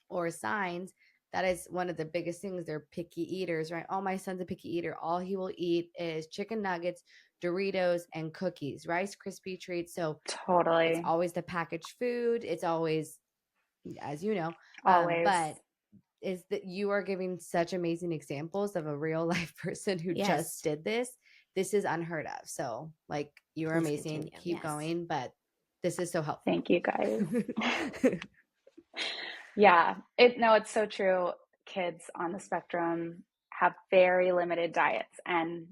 or signs, that is one of the biggest things. They're picky eaters, right? Oh, my son's a picky eater. All he will eat is chicken nuggets, Doritos, and cookies, Rice Krispie treats. So it's Totally. always the packaged food. It's always, as you know, Always. but is that you are giving such amazing examples of a real life person who Yes. just did this. This is unheard of. So, like, you're Please amazing. continue. Keep Yes. going. But this is so helpful. Thank you guys. Yeah, it's so true. Kids on the spectrum have very limited diets. And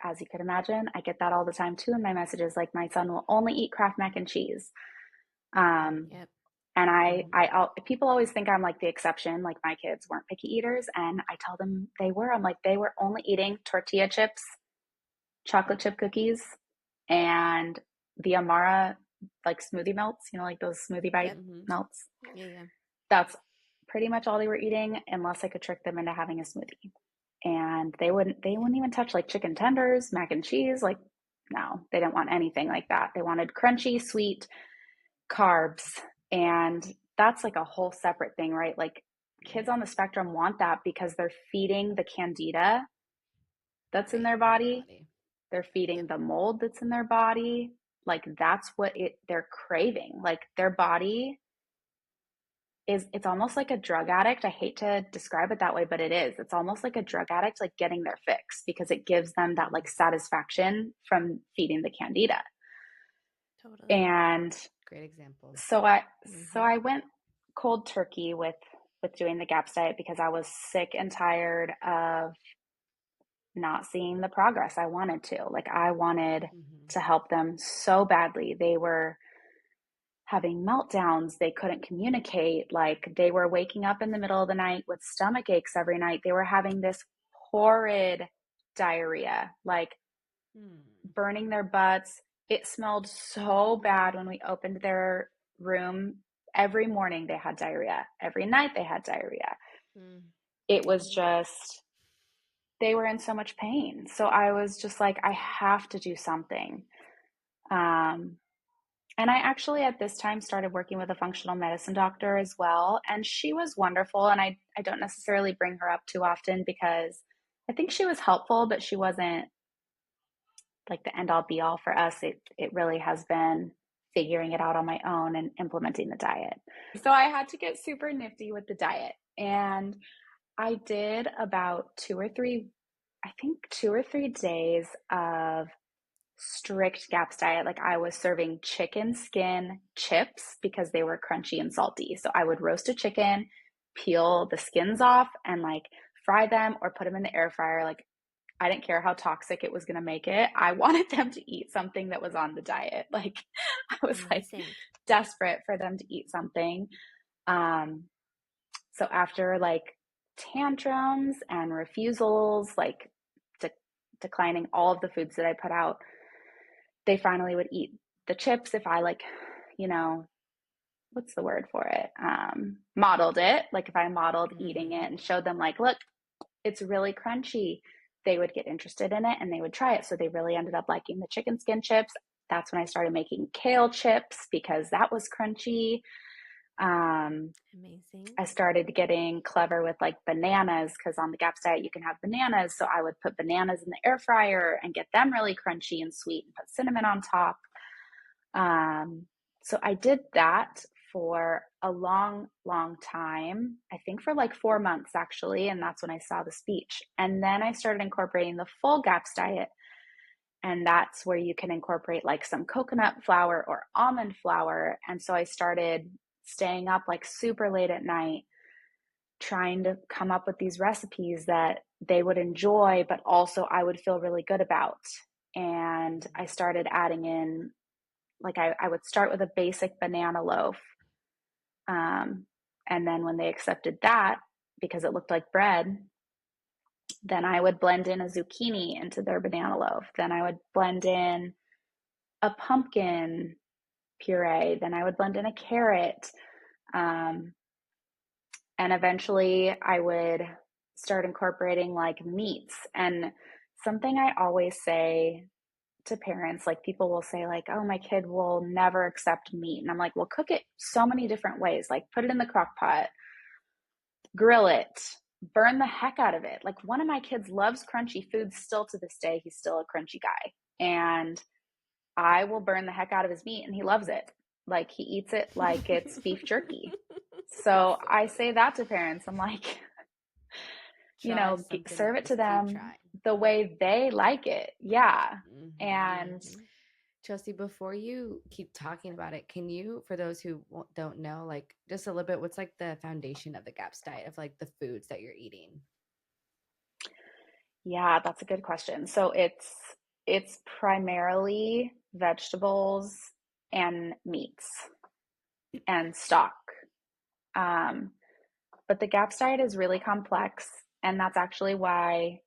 as you could imagine, I get that all the time too in my messages. Like, my son will only eat Kraft mac and cheese. Yep. And people always think I'm like the exception, like my kids weren't picky eaters. And I tell them they were. I'm like, they were only eating tortilla chips, chocolate chip cookies, and the Amara like smoothie melts, like those smoothie bite melts. Yeah. That's pretty much all they were eating, unless I could trick them into having a smoothie. And they wouldn't even touch like chicken tenders, mac and cheese. Like, no, they didn't want anything like that. They wanted crunchy, sweet carbs. And that's like a whole separate thing, right? Like, kids on the spectrum want that because they're feeding the candida that's in their body. They're feeding the mold that's in their body. Like, that's what they're craving. Like, their body it's almost like a drug addict. I hate to describe it that way, but it is. It's almost like a drug addict, like getting their fix, because it gives them that like satisfaction from feeding the candida. Totally. And great example. So I went cold turkey with doing the GAPS diet because I was sick and tired of not seeing the progress I wanted to. Like, I wanted to help them so badly. They were having meltdowns. They couldn't communicate. Like, they were waking up in the middle of the night with stomach aches every night. They were having this horrid diarrhea, like burning their butts. It smelled so bad when we opened their room. Every morning they had diarrhea. Every night they had diarrhea. It was just, they were in so much pain. So I was just like, I have to do something. And I actually at this time started working with a functional medicine doctor as well. And she was wonderful. And I don't necessarily bring her up too often because I think she was helpful, but she wasn't like the end all be all for us. It really has been figuring it out on my own and implementing the diet. So I had to get super nifty with the diet. And I did about 2 or 3 days of strict GAPS diet. Like, I was serving chicken skin chips because they were crunchy and salty. So I would roast a chicken, peel the skins off, and like fry them or put them in the air fryer. Like, I didn't care how toxic it was going to make it. I wanted them to eat something that was on the diet. Like, I was like desperate for them to eat something. So after like tantrums and refusals, like declining all of the foods that I put out, they finally would eat the chips if I like, what's the word for it? Modeled it. Like, if I modeled eating it and showed them like, look, it's really crunchy, they would get interested in it and they would try it. So they really ended up liking the chicken skin chips. That's when I started making kale chips because that was crunchy. Amazing. I started getting clever with like bananas because on the GAPS diet you can have bananas. So I would put bananas in the air fryer and get them really crunchy and sweet and put cinnamon on top. So I did that for a long, long time. I think for like 4 months actually. And that's when I saw the speech. And then I started incorporating the full GAPS diet. And that's where you can incorporate like some coconut flour or almond flour. And so I started staying up like super late at night, trying to come up with these recipes that they would enjoy, but also I would feel really good about. And I started adding in, like, I would start with a basic banana loaf. And then when they accepted that, because it looked like bread, then I would blend in a zucchini into their banana loaf. Then I would blend in a pumpkin puree. Then I would blend in a carrot. And eventually I would start incorporating like meats. And something I always say to parents, like people will say like, oh, my kid will never accept meat. And I'm like, well, cook it so many different ways. Like put it in the crock pot, grill it, burn the heck out of it. Like one of my kids loves crunchy foods still to this day. He's still a crunchy guy. And I will burn the heck out of his meat and he loves it. Like he eats it like it's beef jerky. So I say that to parents. I'm like, serve it to them the way they like it. Yeah. And Chelsea, before you keep talking about it, can you, for those who don't know, like just a little bit, what's like the foundation of the GAPS diet of like the foods that you're eating? Yeah, that's a good question. So it's primarily vegetables and meats and stock. But the GAPS diet is really complex, and that's actually why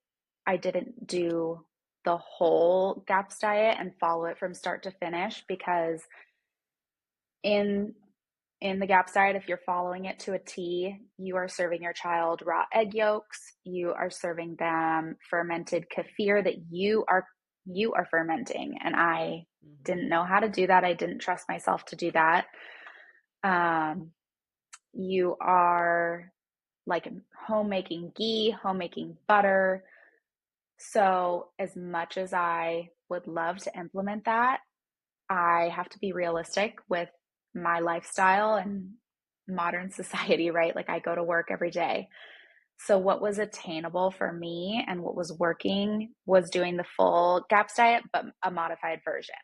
I didn't do the whole GAPS diet and follow it from start to finish, because in the GAPS diet, if you're following it to a T, you are serving your child raw egg yolks, you are serving them fermented kefir that you are fermenting, and I didn't know how to do that. I didn't trust myself to do that. You are like homemaking ghee, homemaking butter. So as much as I would love to implement that, I have to be realistic with my lifestyle and modern society, right? Like I go to work every day. So what was attainable for me and what was working was doing the full GAPS diet, but a modified version,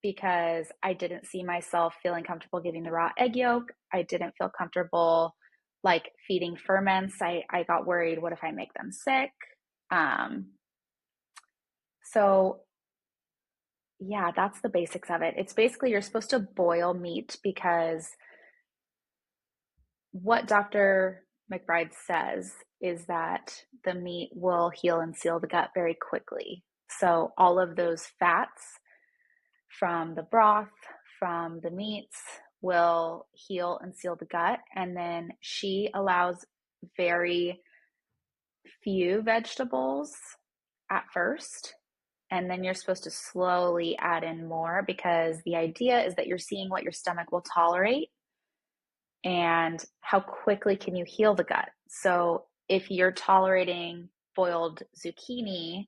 because I didn't see myself feeling comfortable giving the raw egg yolk. I didn't feel comfortable like feeding ferments. I got worried, what if I make them sick? So yeah, that's the basics of it. It's basically you're supposed to boil meat because what Dr. McBride says is that the meat will heal and seal the gut very quickly. So all of those fats from the broth, from the meats, will heal and seal the gut. And then she allows very few vegetables at first. And then you're supposed to slowly add in more, because the idea is that you're seeing what your stomach will tolerate and how quickly can you heal the gut. So if you're tolerating boiled zucchini,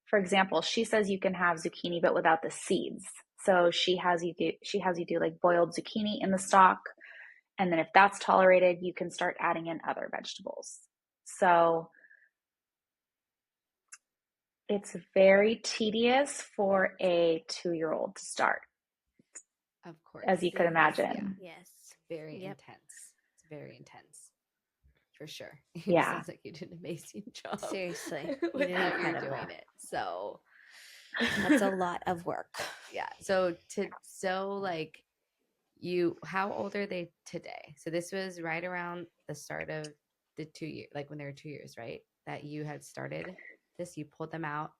for example, she says you can have zucchini but without the seeds. So she has you do like boiled zucchini in the stock, and then if that's tolerated, you can start adding in other vegetables. So it's very tedious for a 2-year-old to start. Of course. As you could imagine. Yes. Very intense. It's very intense. For sure. Yeah. It sounds like you did an amazing job. Seriously. With how you're doing it. So that's a lot of work. Yeah. How old are they today? So this was right around the start of the 2 years, like when they were 2 years, right? That you had started this, you pulled them out.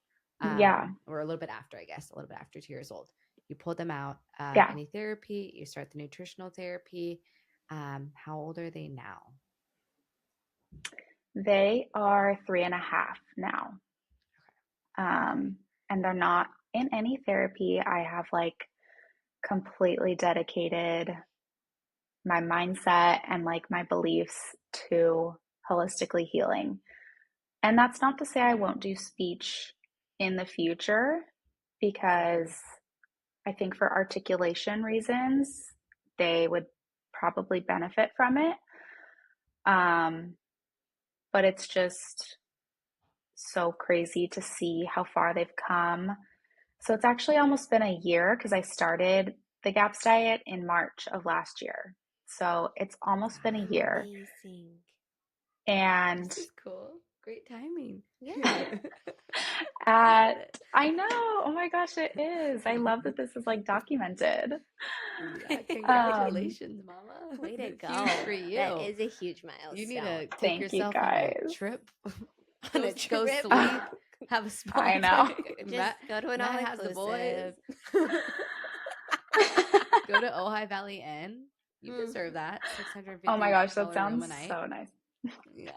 Yeah. Or a little bit after, I guess, a little bit after 2 years old. You pulled them out. Yeah. Any therapy, you start the nutritional therapy. How old are they now? They are 3.5 now. And they're not in any therapy. I have like completely dedicated my mindset and like my beliefs to holistically healing. And that's not to say I won't do speech in the future, because I think for articulation reasons, they would probably benefit from it. But it's just so crazy to see how far they've come. So it's actually almost been a year, because I started the GAPS diet in March of last year. So it's almost been a year. Amazing. And this is cool. Great timing. Yeah. I know. Oh my gosh, it is. I love that this is like documented. Yeah, congratulations, Mama. Way to go. Huge for you. That is a huge milestone. You need to take Thank yourself you on a guys. trip. On a Go trip. sleep. Have a spa. I know. Just go to an Matt has the boys. all-inclusive. Go to Ojai Valley Inn. You deserve that. $650. Oh my gosh, that room sounds a night. so nice. Yeah.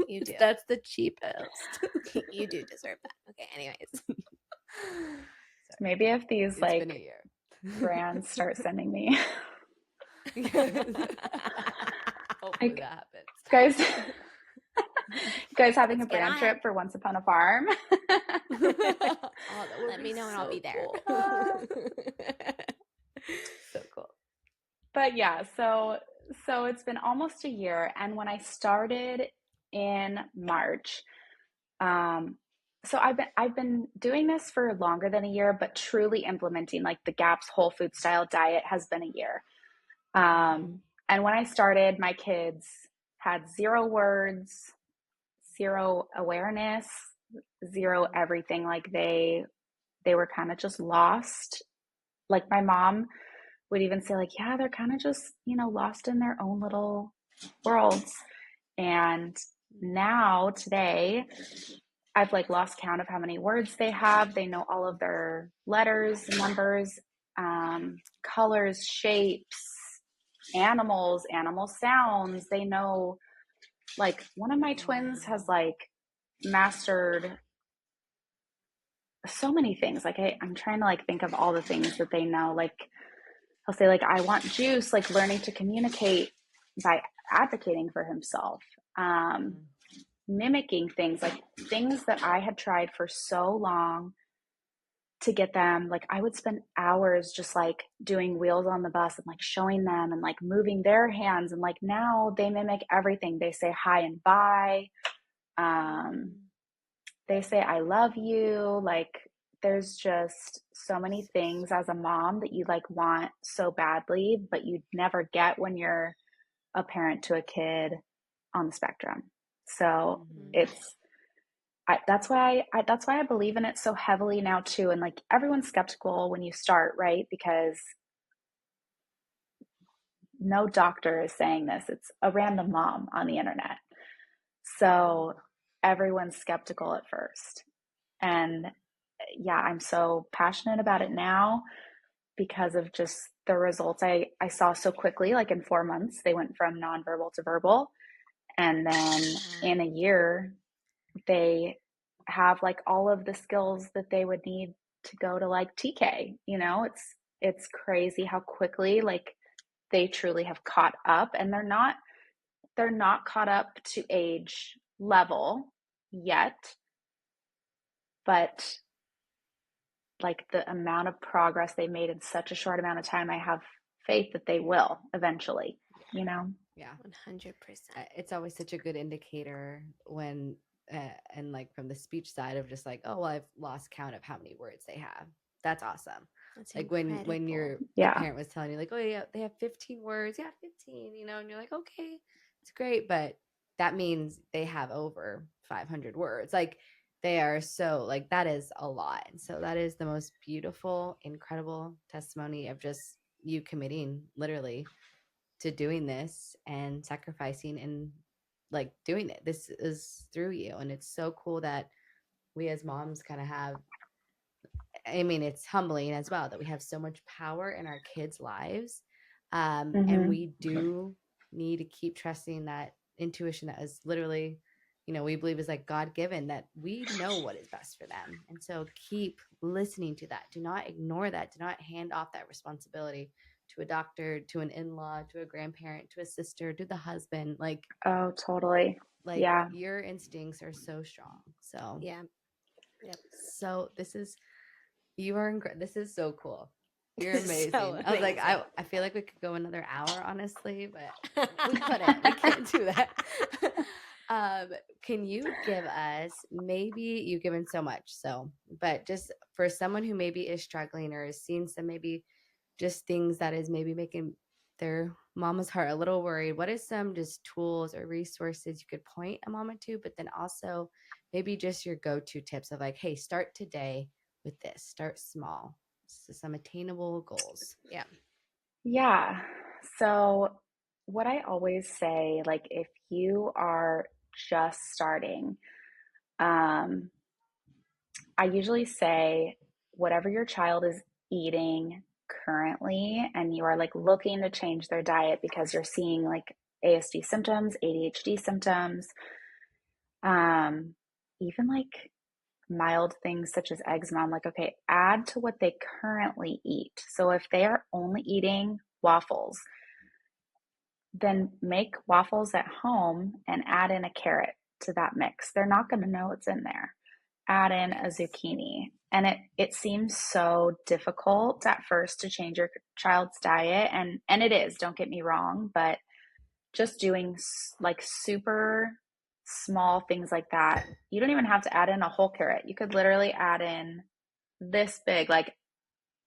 You do. That's the cheapest. You do deserve that. Okay, anyways. sorry. Maybe if these It's been a year. brands start sending me. Hopefully that happens. Guys, having Let's a get brand on trip it. for Once Upon a Farm. Oh, that would Let be me know and I'll be there. cool. So cool. But yeah, so it's been almost a year, and when I started in March, so I've been doing this for longer than a year, but truly implementing like the GAPS whole food style diet has been a year. And when I started, my kids had 0 words, 0 awareness, 0 everything. Like they were kind of just lost. Like my mom would even say like, yeah, they're kind of just, lost in their own little worlds. And now today, I've like lost count of how many words they have. They know all of their letters, numbers, colors, shapes, animals, animal sounds. They know, like, one of my twins has like mastered so many things. Like I'm trying to like think of all the things that they know. Like he'll say like, I want juice, like learning to communicate by advocating for himself. Mimicking things, like things that I had tried for so long to get them. Like I would spend hours just like doing wheels on the bus and like showing them and like moving their hands. And like now they mimic everything. They say hi and bye. They say, I love you. Like there's just so many things as a mom that you like want so badly, but you never get when you're a parent to a kid on the spectrum. So that's why I believe in it so heavily now too. And like everyone's skeptical when you start, right? Because no doctor is saying this. It's a random mom on the internet. So everyone's skeptical at first. And yeah, I'm so passionate about it now because of just the results I saw so quickly. Like in 4 months, they went from nonverbal to verbal. And then in a year, they have like all of the skills that they would need to go to like TK. It's crazy how quickly like they truly have caught up, and they're not caught up to age level yet, but like the amount of progress they made in such a short amount of time, I have faith that they will eventually. Yeah, 100%. it's always such a good indicator when and like from the speech side of just like, oh, well, I've lost count of how many words they have. That's awesome. That's like when incredible. the parent was telling you like, oh yeah, they have 15 words. Yeah, 15, and you're like, okay, it's great, but that means they have over 500 words. Like they are so like, that is a lot. And so that is the most beautiful, incredible testimony of just you committing literally to doing this and sacrificing and like doing it. This is through you. And it's so cool that we as moms kind of have, I mean, it's humbling as well that we have so much power in our kids' lives. And we do need to keep trusting that intuition that is literally, we believe is like God given, that we know what is best for them. And so keep listening to that. Do not ignore that. Do not hand off that responsibility to a doctor, to an in-law, to a grandparent, to a sister, to the husband. Like, oh, totally. like Yeah. your instincts are so strong. So yeah. Yep. So this is so cool. You're amazing. So I was like, amazing. I feel like we could go another hour, honestly, but we couldn't. We can't do that. Can you give us, maybe you've given so much, but just for someone who maybe is struggling or is seeing some maybe just things that is maybe making their mama's heart a little worried, what is some just tools or resources you could point a mama to, but then also maybe just your go-to tips of like, hey, start today with this, start small, so some attainable goals. Yeah. So what I always say, like if you are just starting, I usually say whatever your child is eating currently and you are like looking to change their diet because you're seeing like ASD symptoms, ADHD symptoms, even like mild things such as eczema, I'm like, okay, add to what they currently eat. So if they are only eating waffles, then make waffles at home and add in a carrot to that mix. They're not going to know it's in there. Add in a zucchini. And it seems so difficult at first to change your child's diet, and it is, don't get me wrong, but just doing like super small things like that. You don't even have to add in a whole carrot. You could literally add in this big, like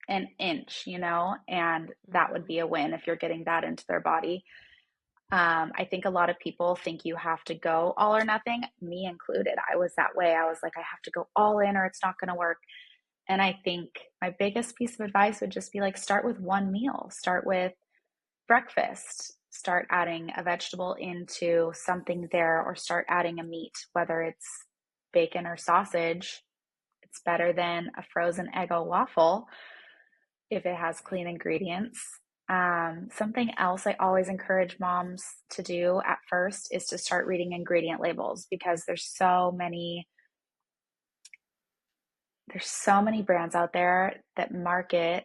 an inch, and that would be a win if you're getting that into their body. I think a lot of people think you have to go all or nothing, me included. I was that way. I was like, I have to go all in or it's not going to work. And I think my biggest piece of advice would just be like, start with one meal, start with breakfast, start adding a vegetable into something there, or start adding a meat, whether it's bacon or sausage. It's better than a frozen Eggo waffle if it has clean ingredients. Something else I always encourage moms to do at first is to start reading ingredient labels, because there's so many brands out there that market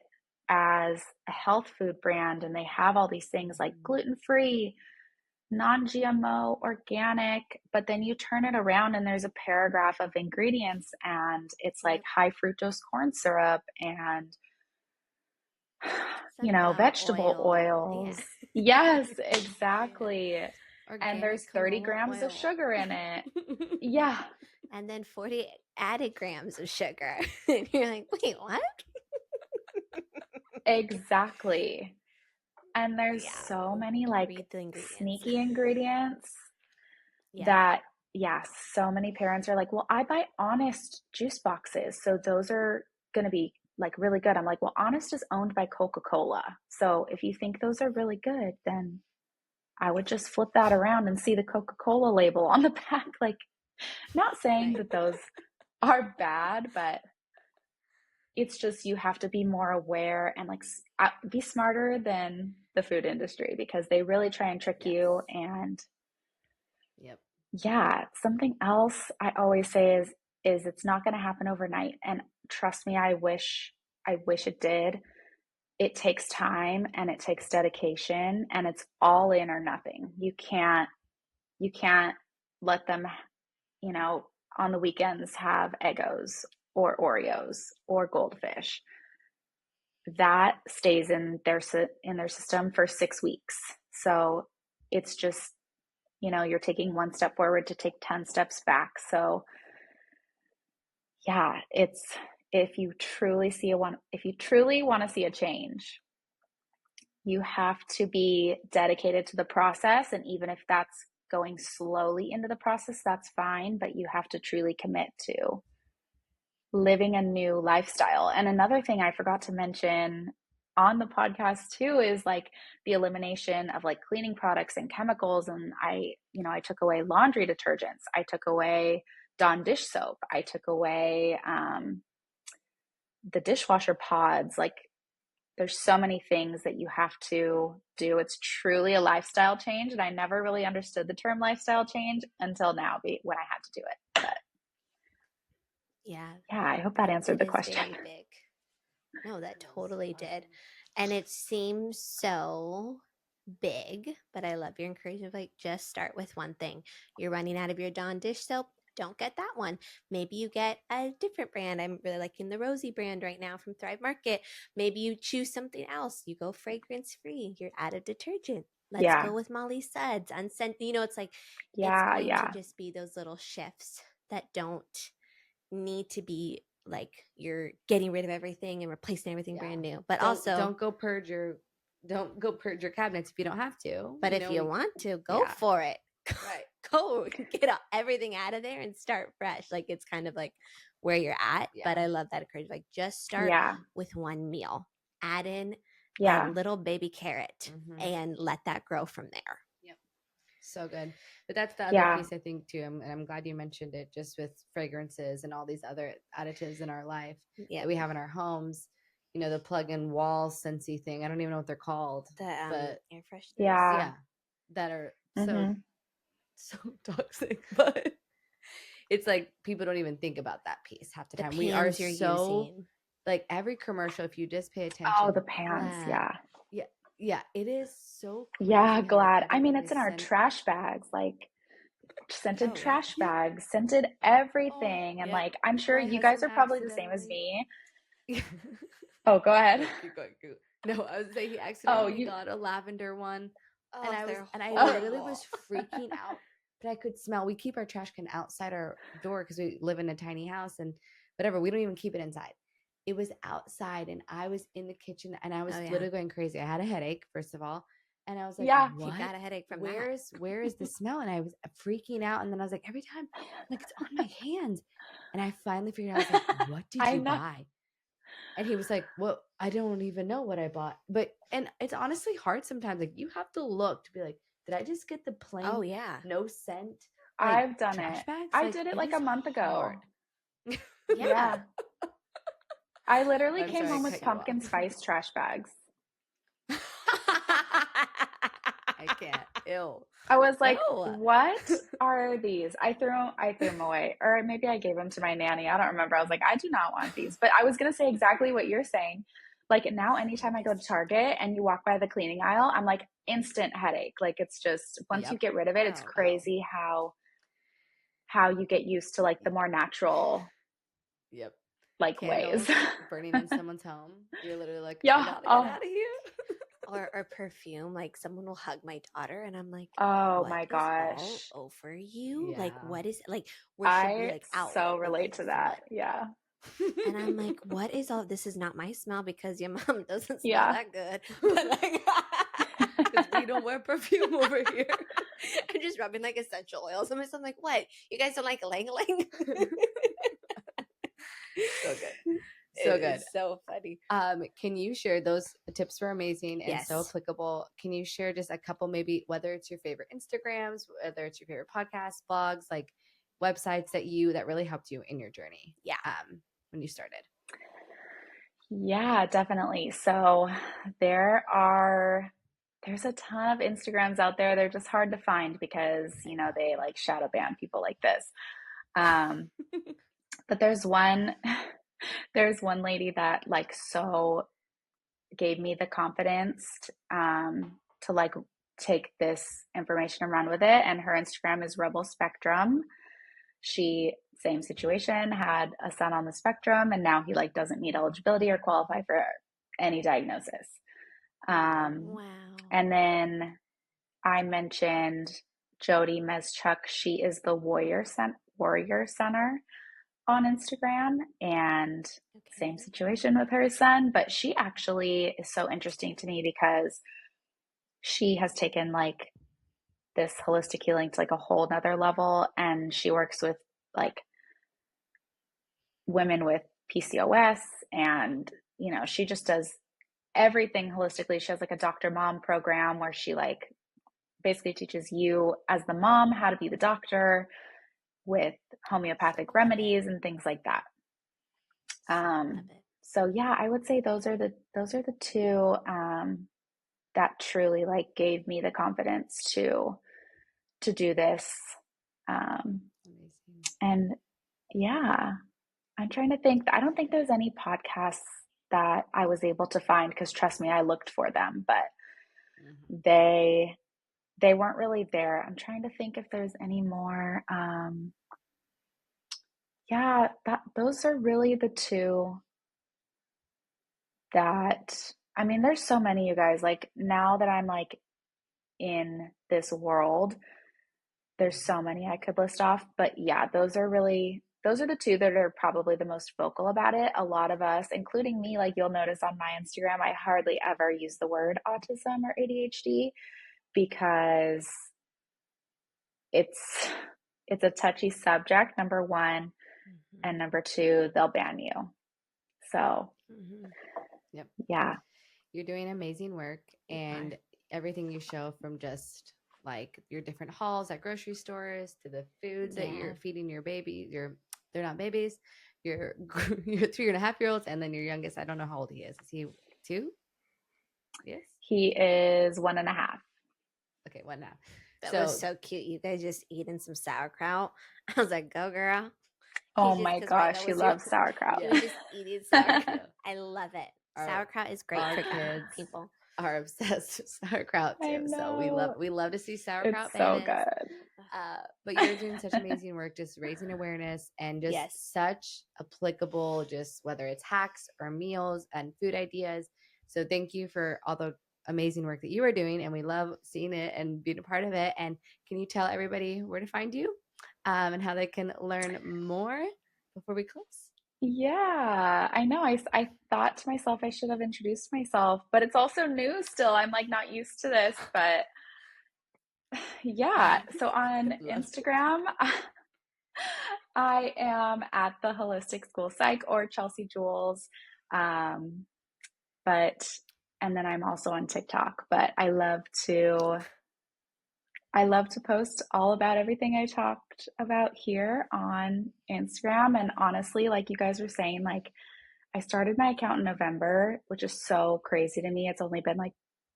as a health food brand, and they have all these things like gluten-free, non-GMO, organic, but then you turn it around and there's a paragraph of ingredients and it's like high fructose corn syrup and vegetable oils. Yeah. Yes, exactly. And there's 30 grams of sugar in it. Yeah. And then 40 added grams of sugar. And you're like, wait, what? Exactly. And there's so many like sneaky ingredients that, so many parents are like, well, I buy Honest juice boxes, so those are going to be like really good. I'm like, well, Honest is owned by Coca-Cola. So if you think those are really good, then I would just flip that around and see the Coca-Cola label on the back. Like, not saying that those are bad, but it's just, you have to be more aware and like be smarter than the food industry, because they really try and trick you. And something else I always say is it's not going to happen overnight. And trust me, I wish it did. It takes time and it takes dedication, and it's all in or nothing. You can't let them, on the weekends have Eggos or Oreos or Goldfish. That stays in their system for 6 weeks. So it's just, you're taking one step forward to take 10 steps back. So yeah, it's, if you truly want to see a change, you have to be dedicated to the process. And even if that's going slowly into the process, that's fine, but you have to truly commit to living a new lifestyle. And another thing I forgot to mention on the podcast too is like the elimination of like cleaning products and chemicals. And I took away laundry detergents. I took away Dawn dish soap. I took away the dishwasher pods. Like, there's so many things that you have to do. It's truly a lifestyle change. And I never really understood the term lifestyle change until now when I had to do it. But yeah, I hope that answered the question. Very big. No, that totally did. And it seems so big, but I love your encouragement. Like, just start with one thing. You're running out of your Dawn dish soap. Don't get that one. Maybe you get a different brand. I'm really liking the Rosie brand right now from Thrive Market. Maybe you choose something else. You go fragrance free. You're out of detergent. Let's go with Molly Suds. Unscented. It's like, it's going to just be those little shifts that don't need to be like you're getting rid of everything and replacing everything brand new. But also, don't go purge your cabinets if you don't have to. But if you want to, go for it. Right. Go get everything out of there and start fresh. Like, it's kind of like where you're at. But I love that encouragement. Like, just start with one meal. Add in a little baby carrot and let that grow from there. Yep. So good. But that's the other piece, I think, too. And I'm glad you mentioned it, just with fragrances and all these other additives in our life that we have in our homes. The plug-in wall Scentsy thing. I don't even know what they're called. But air fresheners. Yeah. That are so toxic. But it's like people don't even think about that piece half the The time. We are pans you're so using. like every commercial, if you just pay Oh, attention, the pans. Glad. Yeah. Yeah, yeah, it is so Yeah, crazy how glad. I mean, everything it's is in our sent. trash bags, like scented Oh yeah. trash Yeah. bags, scented Oh, everything. And yep. like, I'm sure My you guys husband are probably the same as accidentally. me. Oh, go ahead. No, keep going. Keep going. No, I was saying he Oh, accidentally you. got a lavender one, Oh, they're and I Oh, literally horrible. was freaking out. But I could smell. We keep our trash can outside our door because we live in a tiny house and whatever. We don't even keep it inside. It was outside, and I was in the kitchen, and I was Oh yeah. literally going crazy. I had a headache, first of all, and I was like, yeah. He "What? got a headache from that. Where is the smell?" And I was freaking out. And then I was like, every time, I'm like, it's on my hands. And I finally figured out. I was like, "What did I you know. buy?" And he was like, "Well, I don't even know what I bought." But and it's honestly hard sometimes. Like you have to look to be like, did I just get the plain Oh yeah. no scent like I've done trash it. bags? I Like did it it like is a month hard. ago. Yeah. Yeah. I literally I'm came sorry, I home cut with you off. pumpkin spice trash bags. I can't. Ew. I was like, No. "What are these?" I threw them away, or maybe I gave them to my nanny. I don't remember. I was like, "I do not want these." But I was gonna say exactly what you're saying. Like now, anytime I go to Target and you walk by the cleaning aisle, I'm like instant headache. Like it's just once you Yep. get rid of it, it's Oh no. crazy how you get used to like the more natural Yep. like ways. Candles burning in someone's home. You're literally like, I Yeah. gotta get Oh, out of here. Or perfume. Like someone will hug my daughter, and I'm like, oh "What my is all gosh. over you? Like, Yeah. what is like? Where should be I like out so with relate to sweat?" that. Yeah. And I'm like, "What is all? This is not my smell because your mom doesn't smell Yeah. that good." But like, Because we don't wear perfume over here. I'm just rubbing like essential oils on myself. I'm like, "What? You guys don't like lang lang?" So good. So good. It's so funny. Can you share those tips were amazing and so Yes. applicable? Can you share just a couple, maybe whether it's your favorite Instagrams, whether it's your favorite podcasts, blogs, like websites that really helped you in your journey? Yeah. When you started. Yeah, definitely. So there's a ton of Instagrams out there. They're just hard to find because, I they know. like shadow ban people like this. Um, but there's one lady that like so gave me the confidence to like take this information and run with it. And her Instagram is Rebel Spectrum. She, same situation, had a son on the spectrum, and now he like doesn't meet eligibility or qualify for any diagnosis. Wow. And then I mentioned Jodie Meschuk. She is the Warrior Center on Instagram, and same Okay. situation with her son. But she actually is so interesting to me because she has taken like this holistic healing to like a whole nother level, and she works with like women with PCOS, and she just does everything holistically. She has like a Dr. Mom program where she like basically teaches you as the mom how to be the doctor with So homeopathic love it. remedies and things like that. So love it. So yeah, I would say those are the two that truly like gave me the confidence to do this. Amazing. And yeah, I'm trying to think. I don't think there's any podcasts that I was able to find because trust me, I looked for them, but Mm-hmm. they weren't really there. I'm trying to think if there's any more. Yeah, those are really the two that I mean, there's so many, you guys. Like now that I'm like in this world, there's so many I could list off, but yeah, those are the two that are probably the most vocal about it. A lot of us, including me, like you'll notice on my Instagram, I hardly ever use the word autism or ADHD because it's it's a touchy subject, number one, and number two, they'll ban you. So, Yep. yeah. You're doing amazing work, and everything you show from just like your different hauls at grocery stores to the foods that you're feeding your baby, they're not babies, your your 3.5-year-olds, and then your youngest. I don't know how old he is. Is he 2? Yes. He is 1.5. Okay, 1.5. That was so cute. You guys just eating some sauerkraut. I was like, go girl. Oh He just, my because right, gosh, that he was your, loves sauerkraut. he was just eating sauerkraut. I love it. Sauerkraut is great our for kids people. are obsessed with sauerkraut I too. So know. we love to see It's sauerkraut so banners. good. But you're doing such amazing work, just raising awareness and just Yes. such applicable, just whether it's hacks or meals and food ideas. So thank you for all the amazing work that you are doing, and we love seeing it and being a part of it. And can you tell everybody where to find you and how they can learn more before we close? Yeah, I know. I thought to myself I should have introduced myself, but it's also new still. I'm like not used to this, but yeah. So on Instagram, I am at the Holistic School Psych or Chelsea Juels. But and then I'm also on TikTok, but I love to post all about everything I talked about here on Instagram. And honestly, like you guys were saying, like I started my account in November, which is so crazy to me. It's only been like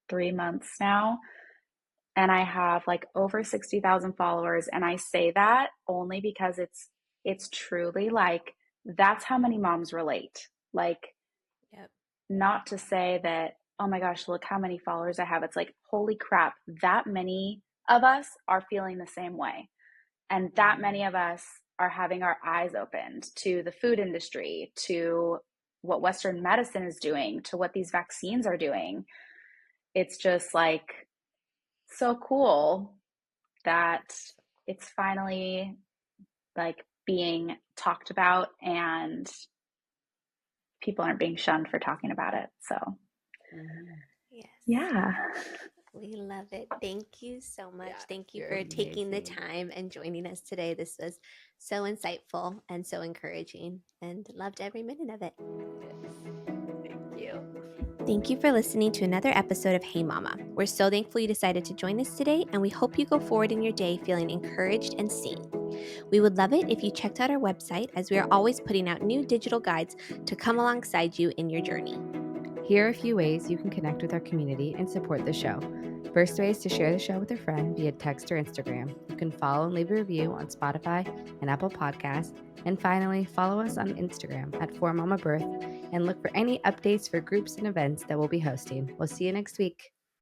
3 months now. And I have like over 60,000 followers. And I say that only because it's truly like that's how many moms relate. Like, Yep. not to say that, oh my gosh, look how many followers I have. It's like, holy crap, that many of us are feeling the same way. And that many of us are having our eyes opened to the food industry, to what Western medicine is doing, to what these vaccines are doing. It's just like so cool that it's finally like being talked about and people aren't being shunned for talking about it. So, Yes. yeah. We love it. Thank you so much. Yeah, Thank you you're for taking the amazing. time and joining us today. This was so insightful and so encouraging, and loved every minute of it. Thank you. Thank you for listening to another episode of Hey Mama. We're so thankful you decided to join us today, and we hope you go forward in your day feeling encouraged and seen. We would love it if you checked out our website, as we are always putting out new digital guides to come alongside you in your journey. Here are a few ways you can connect with our community and support the show. First way is to share the show with a friend via text or Instagram. You can follow and leave a review on Spotify and Apple Podcasts. And finally, follow us on Instagram at 4MamaBirth and look for any updates for groups and events that we'll be hosting. We'll see you next week.